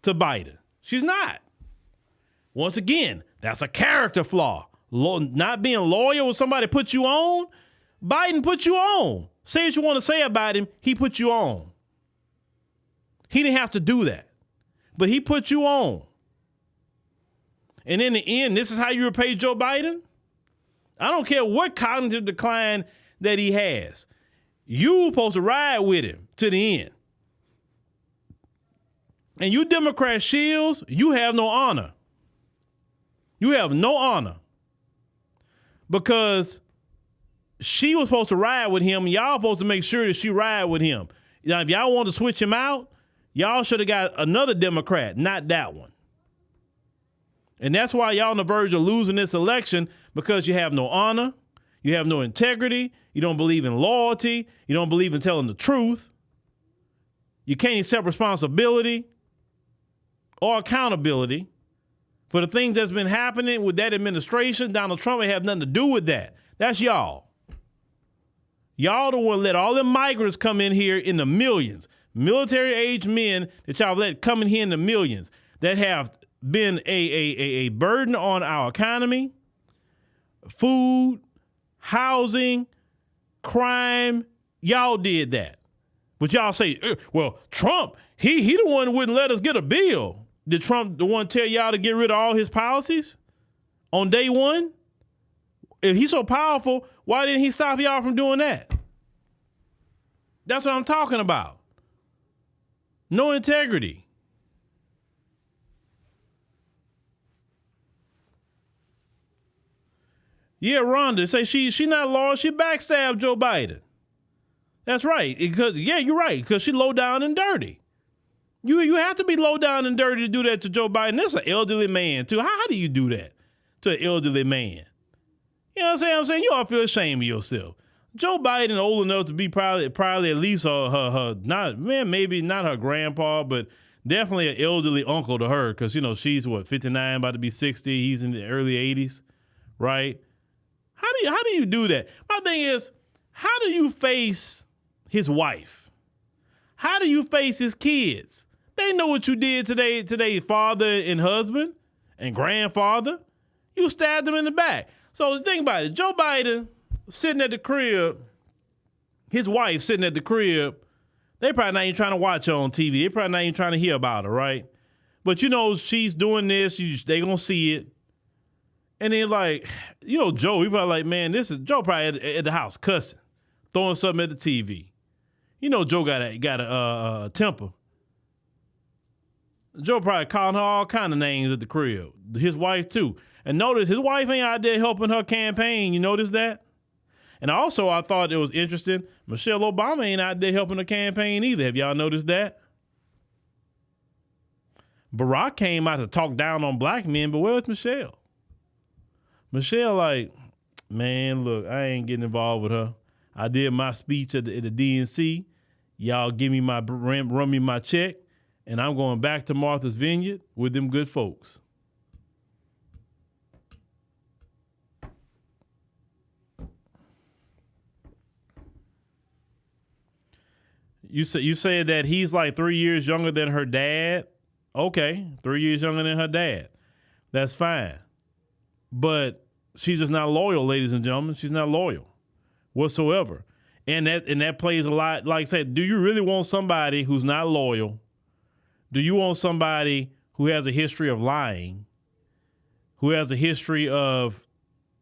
to Biden. She's not. Once again, that's a character flaw. Not being loyal when somebody put you on. Biden put you on. Say what you want to say about him. He put you on. He didn't have to do that. But he put you on. And in the end, this is how you repay Joe Biden? I don't care what cognitive decline that he has. You supposed to ride with him to the end. And you Democrat shills, you have no honor. You have no honor. Because she was supposed to ride with him. Y'all supposed to make sure that she ride with him. Now, if y'all want to switch him out, y'all should have got another Democrat, not that one. And that's why y'all on the verge of losing this election, because you have no honor, you have no integrity, you don't believe in loyalty, you don't believe in telling the truth. You can't accept responsibility or accountability for the things that's been happening with that administration. Donald Trump ain't have nothing to do with that. That's y'all. Y'all the one let all the migrants come in here in the millions. Military-age men that y'all let come in here in the millions that have been a burden on our economy, food, housing, crime. Y'all did that. But y'all say, well, Trump, he the one who wouldn't let us get a bill. Did Trump the one tell y'all to get rid of all his policies on day one? If he's so powerful, why didn't he stop y'all from doing that? That's what I'm talking about. No integrity. Yeah, Rhonda, say she not loyal, she backstabbed Joe Biden. That's right. You're right, because she low down and dirty. You have to be low down and dirty to do that to Joe Biden. That's an elderly man, too. How do you do that to an elderly man? You know what I'm saying? You ought to feel ashamed of yourself. Joe Biden old enough to be probably at least her maybe not her grandpa, but definitely an elderly uncle to her, because, she's, 59, about to be 60. He's in the early 80s, right? How do you do that? My thing is, how do you face his wife? How do you face his kids? They know what you did today, father and husband and grandfather. You stabbed them in the back. So think about it. Joe Biden sitting at the crib, his wife sitting at the crib, they probably not even trying to watch her on TV. They probably not even trying to hear about her, right? But she's doing this, they gonna see it. And then Joe, he probably like, man, Joe probably at the house cussing, throwing something at the TV. Joe got a temper. Joe probably calling her all kind of names at the crib. His wife too. And notice his wife ain't out there helping her campaign. You notice that? And also I thought it was interesting, Michelle Obama ain't out there helping her campaign either. Have y'all noticed that? Barack came out to talk down on black men, but where's Michelle? Michelle like, man, look, I ain't getting involved with her. I did my speech at the DNC. Y'all give me run me my check, and I'm going back to Martha's Vineyard with them good folks. You said that he's like 3 years younger than her dad. Okay, 3 years younger than her dad. That's fine. But she's just not loyal, ladies and gentlemen. She's not loyal whatsoever. And that plays a lot. Like I said, do you really want somebody who's not loyal? Do you want somebody who has a history of lying, who has a history of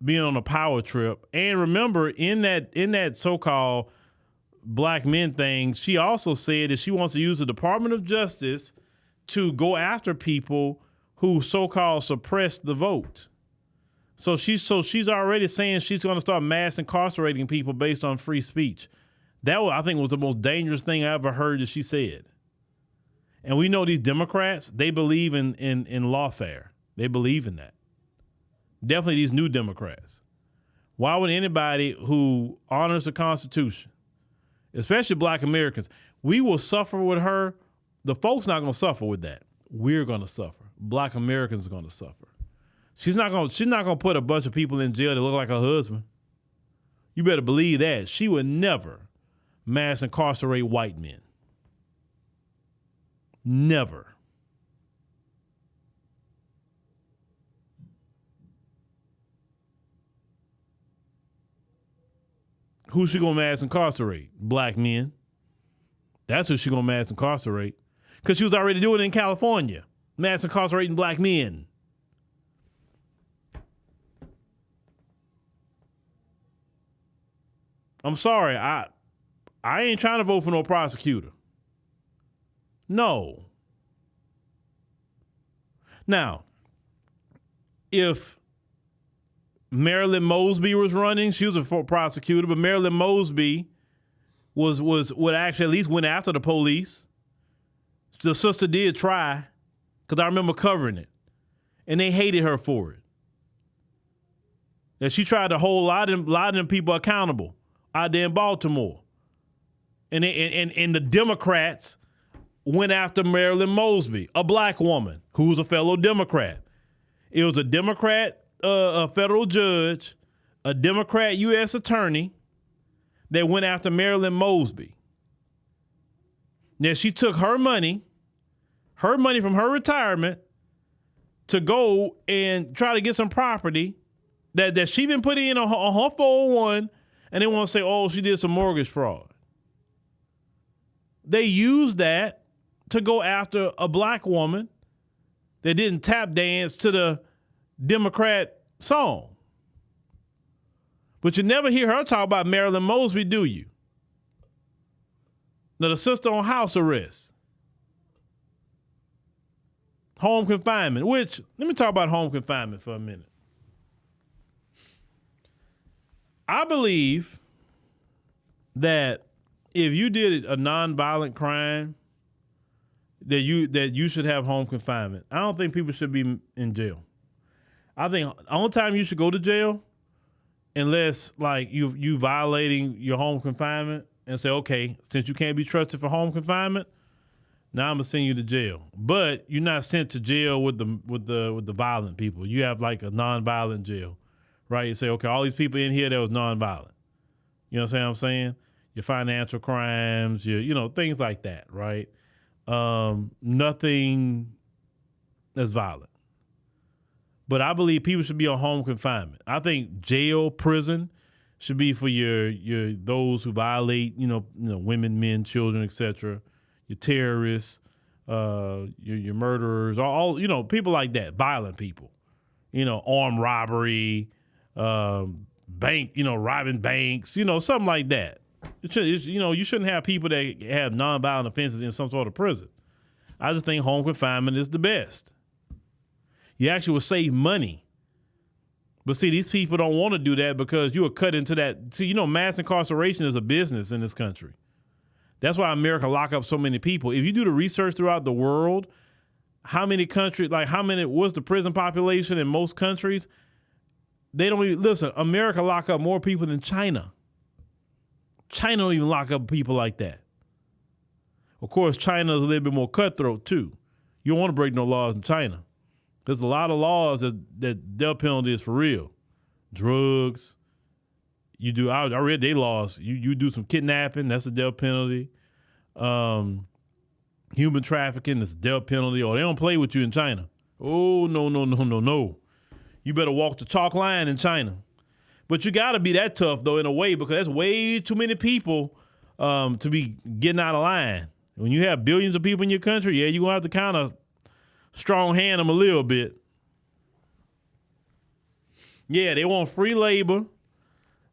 being on a power trip? And remember, in that so-called black men thing, she also said that she wants to use the Department of Justice to go after people who so-called suppressed the vote. So she's already saying she's going to start mass incarcerating people based on free speech. That I think was the most dangerous thing I ever heard that she said. And we know these Democrats, they believe in lawfare. They believe in that. Definitely these new Democrats. Why would anybody who honors the Constitution, especially black Americans, we will suffer with her. The folks not going to suffer with that. We're going to suffer. Black Americans are going to suffer. She's not going to put a bunch of people in jail that look like her husband. You better believe that. She would never mass incarcerate white men. Never. Who's she going to mass incarcerate? Black men. That's who she going to mass incarcerate. Because she was already doing it in California. Mass incarcerating black men. I'm sorry, I ain't trying to vote for no prosecutor. No. Now, if Marilyn Mosby was running, she was a prosecutor, but Marilyn Mosby would actually at least went after the police. The sister did try, because I remember covering it, and they hated her for it. And she tried to hold a lot of them people accountable out there in Baltimore. And the Democrats went after Marilyn Mosby, a black woman who's a fellow Democrat. It was a Democrat, a federal judge, a Democrat U.S. attorney that went after Marilyn Mosby. Now, she took her money from her retirement to go and try to get some property that she been putting in on her 401, and they want to say, oh, she did some mortgage fraud. They used that to go after a black woman that didn't tap dance to the Democrat song. But you never hear her talk about Marilyn Mosby, do you? Now, the sister on house arrest. Home confinement, which, let me talk about home confinement for a minute. I believe that if you did a nonviolent crime, that you should have home confinement. I don't think people should be in jail. I think the only time you should go to jail, unless like you violating your home confinement and say, okay, since you can't be trusted for home confinement, now I'm gonna send you to jail. But you're not sent to jail with the violent people. You have like a nonviolent jail, right? You say, okay, all these people in here that was nonviolent. You know what I'm saying? Your financial crimes, your things like that, right? Nothing that's violent. But I believe people should be on home confinement. I think jail, prison should be for your those who violate, women, men, children, etc. Your terrorists, your murderers, all people like that, violent people, armed robbery, bank, robbing banks, something like that. You shouldn't have people that have nonviolent offenses in some sort of prison. I just think home confinement is the best. You actually will save money. But see, these people don't want to do that because you are cut into that. See, mass incarceration is a business in this country. That's why America lock up so many people. If you do the research throughout the world, what's the prison population in most countries? They don't even, listen, America lock up more people than China. China don't even lock up people like that. Of course, China is a little bit more cutthroat too. You don't want to break no laws in China. There's a lot of laws that death penalty is for real. Drugs. I read their laws. You do some kidnapping, that's a death penalty. Human trafficking is a death penalty. Or they don't play with you in China. Oh, no. You better walk the chalk line in China. But you got to be that tough, though, in a way, because there's way too many people to be getting out of line. When you have billions of people in your country, you're going to have to kind of strong hand them a little bit. Yeah, they want free labor.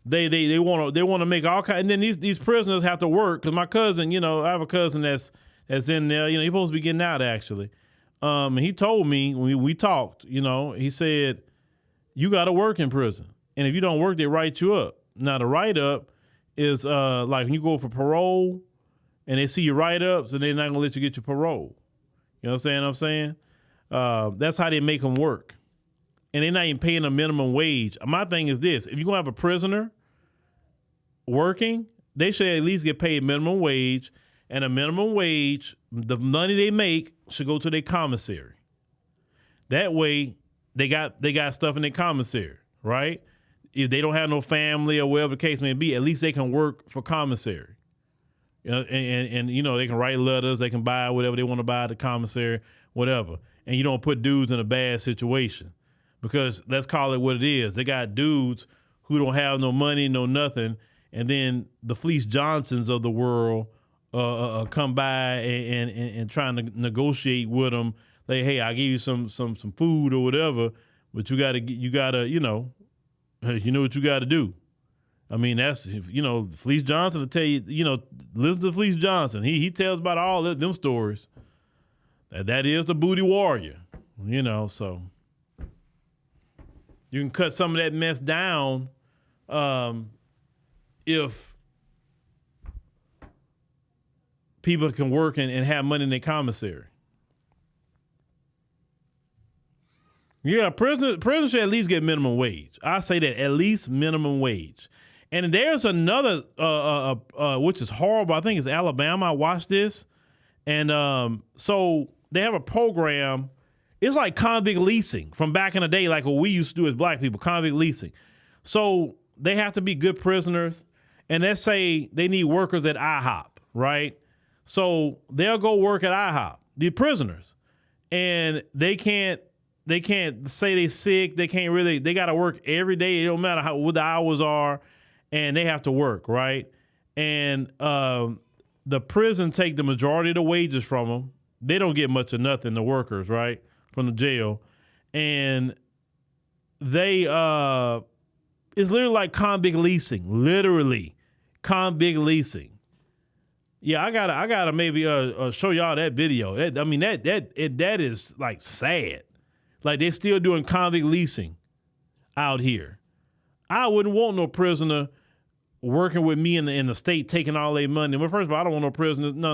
They want to make all kinds, and then these prisoners have to work. Because my cousin, I have a cousin that's in there. He's supposed to be getting out actually. And he told me when we talked. He said you got to work in prison, and if you don't work, they write you up. Now the write up is like when you go for parole, and they see your write ups, and they're not gonna let you get your parole. You know what I'm saying? That's how they make them work. And they're not even paying a minimum wage. My thing is this. If you're going to have a prisoner working, they should at least get paid minimum wage. And a minimum wage, the money they make should go to their commissary. That way, they got stuff in their commissary, right? If they don't have no family or whatever the case may be, at least they can work for commissary. And they can write letters. They can buy whatever they want to buy at the commissary, whatever. And you don't put dudes in a bad situation. Because let's call it what it is. They got dudes who don't have no money, no nothing, and then the Fleece Johnsons of the world come by and trying to negotiate with them. Like, hey, I give you some food or whatever, but you know what you got to do. I mean, that's Fleece Johnson will tell you, listen to Fleece Johnson. He tells about all them stories. That is the booty warrior, so. You can cut some of that mess down if people can work and have money in their commissary. Yeah, prison should at least get minimum wage. I say that, at least minimum wage. And there's another, which is horrible. I think it's Alabama. I watched this. And so they have a program. It's like convict leasing from back in the day, like what we used to do as black people, convict leasing. So they have to be good prisoners. And let's say they need workers at IHOP, right? So they'll go work at IHOP, the prisoners. And they can't say they sick. They got to work every day. It don't matter what the hours are. And they have to work, right? And the prison take the majority of the wages from them. They don't get much of nothing, the workers, right? From the jail. And they, it's literally like convict leasing, literally convict leasing. Yeah, I gotta maybe show y'all that video. That is like sad. Like they're still doing convict leasing out here. I wouldn't want no prisoner working with me in the state taking all their money. Well, first of all, I don't want no prisoners. No.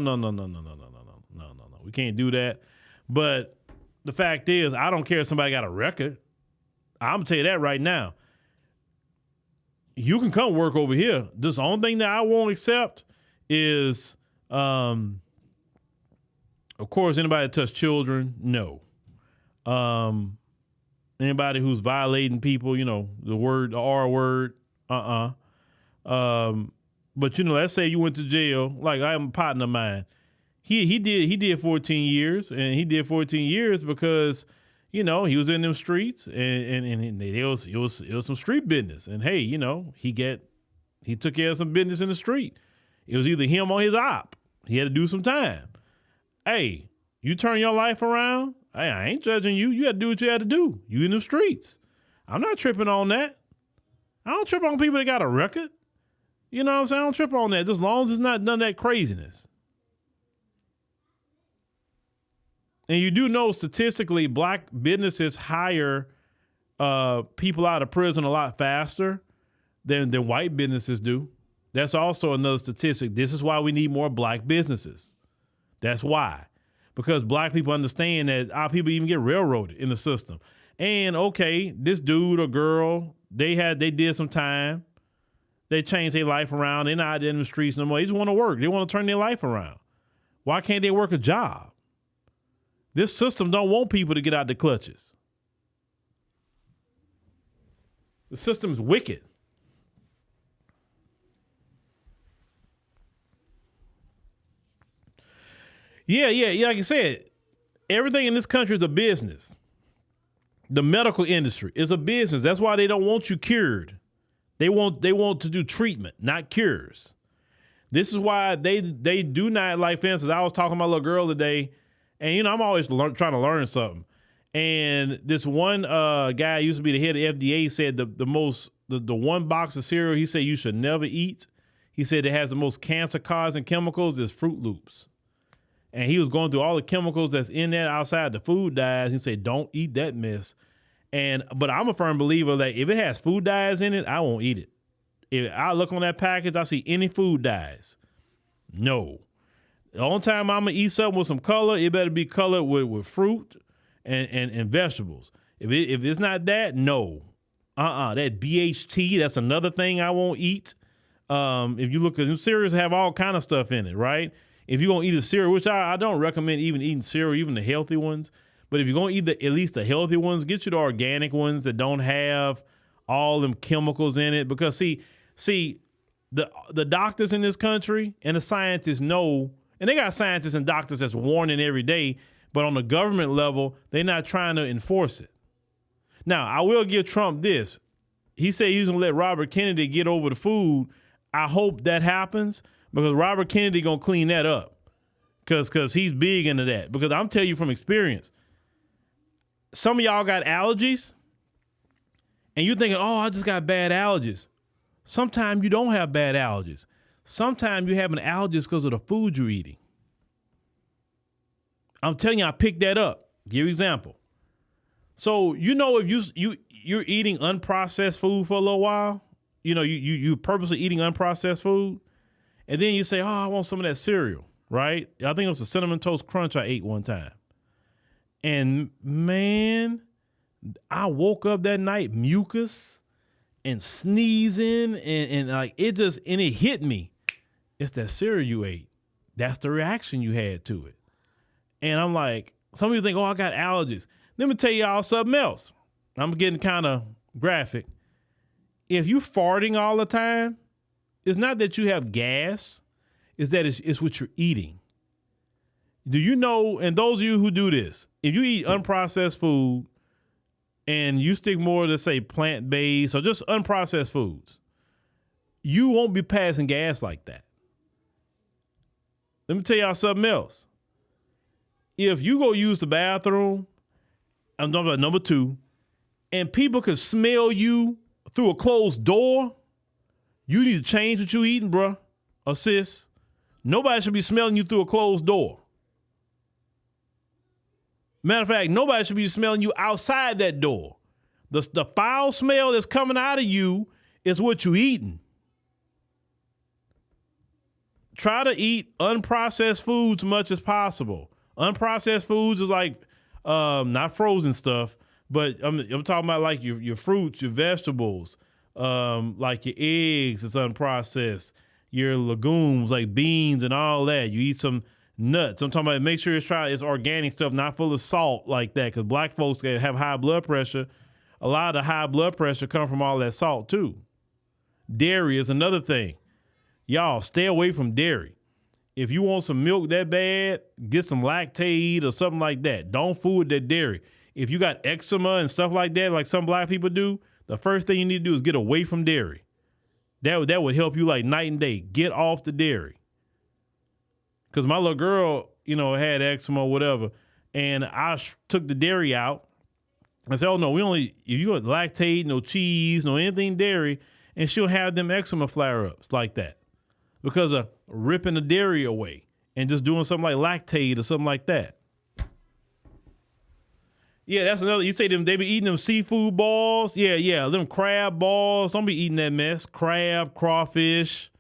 We can't do that. But the fact is, I don't care if somebody got a record. I'm gonna tell you that right now. You can come work over here. Just the only thing that I won't accept is, of course, anybody that touch children, no. Anybody who's violating people, the R word, but let's say you went to jail. Like I have a partner of mine. He did 14 years, and he did 14 years because, he was in them streets, and it was some street business. And hey, he took care of some business in the street. It was either him or his op. He had to do some time. Hey, you turn your life around. Hey, I ain't judging you. You had to do what you had to do. You in the streets. I'm not tripping on that. I don't trip on people that got a record. You know what I'm saying? I don't trip on that, just as long as it's not none of that craziness. And you do know statistically, black businesses hire people out of prison a lot faster than white businesses do. That's also another statistic. This is why we need more black businesses. That's why. Because black people understand that our people even get railroaded in the system. And okay, this dude or girl, they did some time. They changed their life around. They're not in the streets no more. They just want to work. They want to turn their life around. Why can't they work a job? This system don't want people to get out the clutches. The system's wicked. Yeah. Like I said, everything in this country is a business. The medical industry is a business. That's why they don't want you cured. They want to do treatment, not cures. This is why they do not, like, for instance, I was talking to my little girl today, and I'm always trying to learn something. And this one guy used to be the head of FDA said the one box of cereal he said you should never eat. He said it has the most cancer causing chemicals is Fruit Loops. And he was going through all the chemicals that's in there outside the food dyes. He said, don't eat that mess. But I'm a firm believer that if it has food dyes in it, I won't eat it. If I look on that package, I see any food dyes. No. The only time I'm going to eat something with some color, it better be colored with fruit and vegetables. If it's not that, no. That BHT, that's another thing I won't eat. If you look at them, cereals have all kind of stuff in it, right? If you're going to eat a cereal, which I don't recommend even eating cereal, even the healthy ones. But if you're going to eat at least the healthy ones, get you the organic ones that don't have all them chemicals in it. Because see, the doctors in this country and the scientists know, and they got scientists and doctors that's warning every day, but on the government level, they're not trying to enforce it. Now, I will give Trump this. He said he's going to let Robert Kennedy get over the food. I hope that happens because Robert Kennedy going to clean that up because he's big into that. Because I'm telling you from experience, some of y'all got allergies and you're thinking, oh, I just got bad allergies. Sometimes you don't have bad allergies. Sometimes you're having allergies because of the food you're eating. I'm telling you, I picked that up. Give you an example. So, if you're eating unprocessed food for a little while, you purposely eating unprocessed food, and then you say, oh, I want some of that cereal, right? I think it was a Cinnamon Toast Crunch I ate one time. And man, I woke up that night mucus and sneezing and like it hit me. It's that cereal you ate. That's the reaction you had to it. And I'm like, some people think, oh, I got allergies. Let me tell y'all something else. I'm getting kind of graphic. If you farting all the time, it's not that you have gas, it's that it's what you're eating. Do you know, and those of you who do this, if you eat unprocessed food and you stick more to, say, plant-based or just unprocessed foods, you won't be passing gas like that. Let me tell y'all something else. If you go use the bathroom, I'm talking about number 2, and people can smell you through a closed door, you need to change what you eating, bruh or sis. Nobody should be smelling you through a closed door. Matter of fact, nobody should be smelling you outside that door. The foul smell that's coming out of you is what you eating. Try to eat unprocessed foods as much as possible. Unprocessed foods is like not frozen stuff, but I'm talking about like your fruits, your vegetables, like your eggs is unprocessed, your legumes like beans and all that. You eat some nuts. I'm talking about make sure it's organic stuff, not full of salt like that, because black folks that have high blood pressure, a lot of the high blood pressure come from all that salt too. Dairy is another thing. Y'all, stay away from dairy. If you want some milk that bad, get some Lactaid or something like that. Don't fool with that dairy. If you got eczema and stuff like that, like some black people do, the first thing you need to do is get away from dairy. That would help you like night and day. Get off the dairy. Because my little girl, had eczema or whatever, and I took the dairy out. I said, oh, no, if you got Lactaid, no cheese, no anything dairy, and she'll have them eczema flare-ups like that because of ripping the dairy away and just doing something like Lactaid or something like that. Yeah, that's another. You say them, they be eating them seafood balls. Yeah, them crab balls. Don't be eating that mess. Crab, crawfish.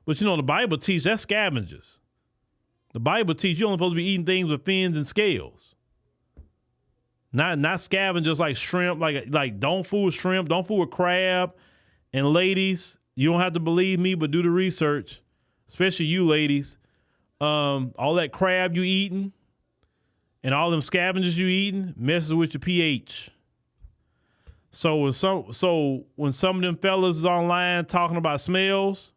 But the Bible teaches that's scavengers. The Bible teaches you're only supposed to be eating things with fins and scales. Not scavengers like shrimp, like don't fool with shrimp, don't fool with crab. And ladies, you don't have to believe me, but do the research, especially you ladies. All that crab you eating and all them scavengers you eating messes with your pH. So when some of them fellas is online talking about smells,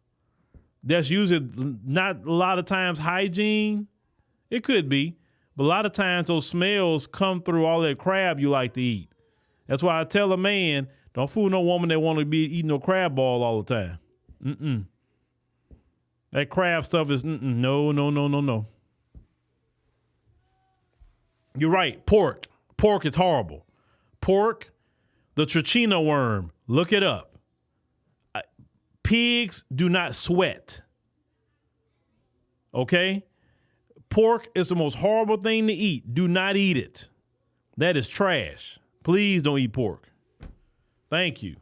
that's usually not a lot of times hygiene. It could be, but a lot of times those smells come through all that crab you like to eat. That's why I tell a man, don't fool no woman that want to be eating no crab ball all the time. That crab stuff is no. You're right. Pork is horrible. Pork, the trichina worm. Look it up. Pigs do not sweat. Okay? Pork is the most horrible thing to eat. Do not eat it. That is trash. Please don't eat pork. Thank you.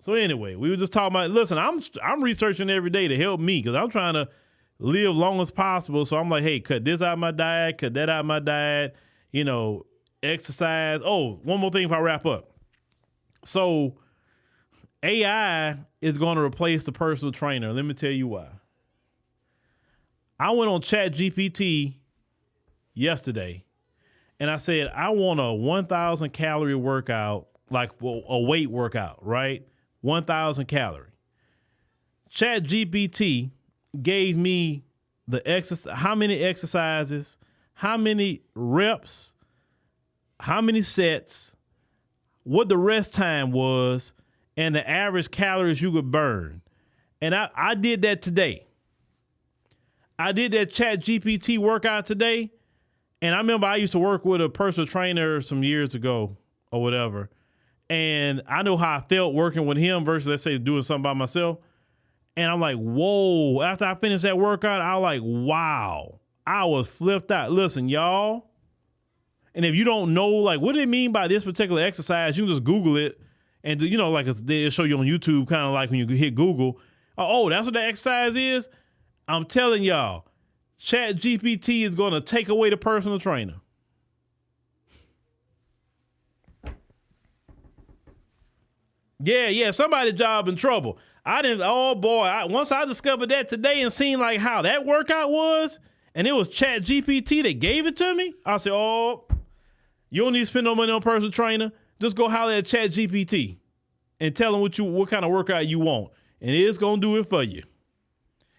So anyway, we were just talking about, listen, I'm researching every day to help me because I'm trying to live long as possible. So I'm like, hey, cut this out of my diet, cut that out of my diet, exercise. Oh, one more thing if I wrap up. So AI is going to replace the personal trainer. Let me tell you why. I went on ChatGPT yesterday and I said, I want a 1,000 calorie workout, like a weight workout, right? 1,000 calorie. ChatGPT gave me how many exercises, how many reps, how many sets, what the rest time was, and the average calories you could burn. And I did that today. I did that ChatGPT workout today. And I remember I used to work with a personal trainer some years ago or whatever. And I know how I felt working with him versus, let's say, doing something by myself. And I'm like, whoa. After I finished that workout, I was like, wow. I was flipped out. Listen, y'all. And if you don't know, like, what do they mean by this particular exercise, you can just Google it. And, like they'll show you on YouTube, kind of like when you hit Google. Oh, that's what the exercise is? I'm telling y'all, ChatGPT is going to take away the personal trainer. Yeah, somebody's job in trouble. Once I discovered that today and seen like how that workout was, and it was Chat GPT that gave it to me, I said, oh, you don't need to spend no money on a personal trainer. Just go holler at Chat GPT and tell them what kind of workout you want, and it's going to do it for you.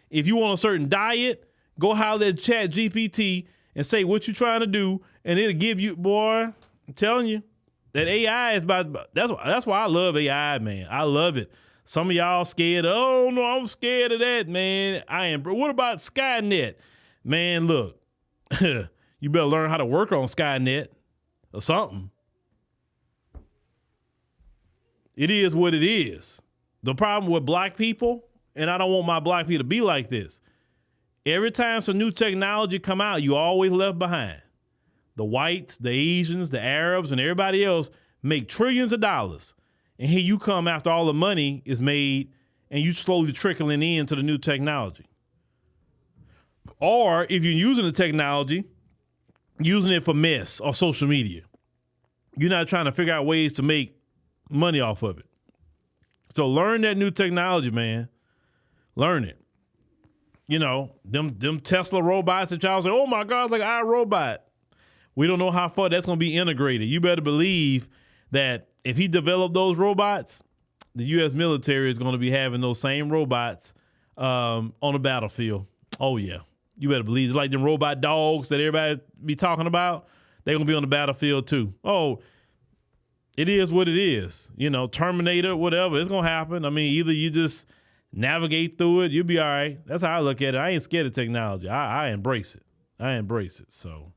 If you want a certain diet, go holler at Chat GPT and say what you're trying to do, and it'll give you, boy, I'm telling you, that AI is that's why I love AI, man. I love it. Some of y'all scared. Oh, no, I'm scared of that, man. I am. What about Skynet? Man, look, you better learn how to work on Skynet or something. It is what it is. The problem with black people, and I don't want my black people to be like this, every time some new technology come out, you always left behind. The whites, the Asians, the Arabs, and everybody else make trillions of dollars. And here you come after all the money is made and you slowly trickling into the new technology. Or if you're using the technology, using it for mess or social media, you're not trying to figure out ways to make money off of it. So learn that new technology, man. Learn it. You know, them Tesla robots that y'all say, oh my God, it's like iRobot. We don't know how far that's going to be integrated. You better believe that if he developed those robots, the U.S. military is going to be having those same robots on the battlefield. Oh, yeah. You better believe it. Like them robot dogs that everybody be talking about, they're going to be on the battlefield too. Oh, it is what it is. You know, Terminator, whatever. It's going to happen. I mean, either you just navigate through it, you'll be all right. That's how I look at it. I ain't scared of technology. I embrace it. I embrace it. So,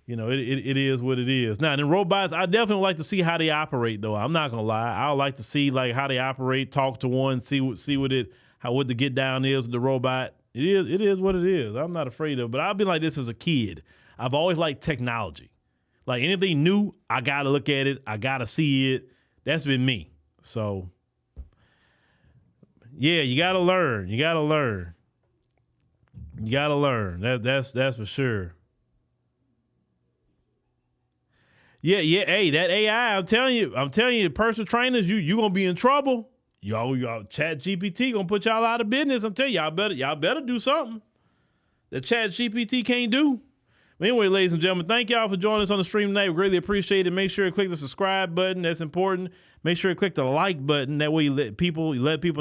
you know, it is what it is. Now, the robots, I definitely like to see how they operate, though. I'm not gonna lie. I would like to see like how they operate, talk to one, see what the get down is with the robot. It is what it is. I'm not afraid of it. But I've been like this as a kid. I've always liked technology. Like anything new, I gotta look at it. I gotta see it. That's been me. So, yeah, you gotta learn. You gotta learn. You gotta learn. That's for sure. Yeah. Hey, that AI, I'm telling you, personal trainers, you gonna be in trouble. Y'all Chat GPT gonna put y'all out of business. I'm telling you, y'all better do something that Chat GPT can't do. But anyway, ladies and gentlemen, thank y'all for joining us on the stream tonight. We greatly appreciate it. Make sure you click the subscribe button. That's important. Make sure you click the like button. That way you let people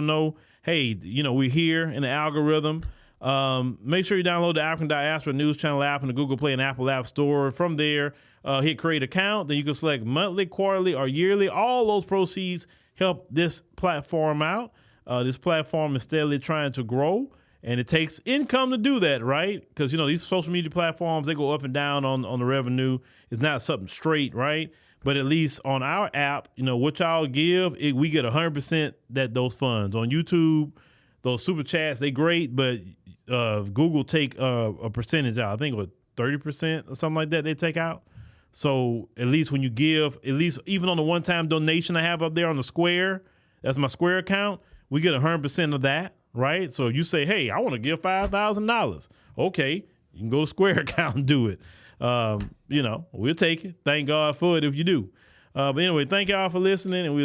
know, hey, you know, we're here in the algorithm. Make sure you download the African Diaspora News Channel app in the Google Play and Apple App Store. From there, hit create account. Then you can select monthly, quarterly, or yearly. All those proceeds help this platform out. This platform is steadily trying to grow, and it takes income to do that, right? Because, you know, these social media platforms, they go up and down on the revenue. It's not something straight, right? But at least on our app, you know, what y'all give, we get 100% those funds. On YouTube, those super chats, they great, but Google take a percentage out. I think what 30% or something like that they take out. So at least when you give, at least even on the one-time donation I have up there on the Square, that's my Square account, we get 100% of that, right? So if you say, hey, I want to give $5,000, okay, you can go to Square account and do it. You know, we'll take it. Thank God for it if you do. But anyway, thank y'all for listening, and we'll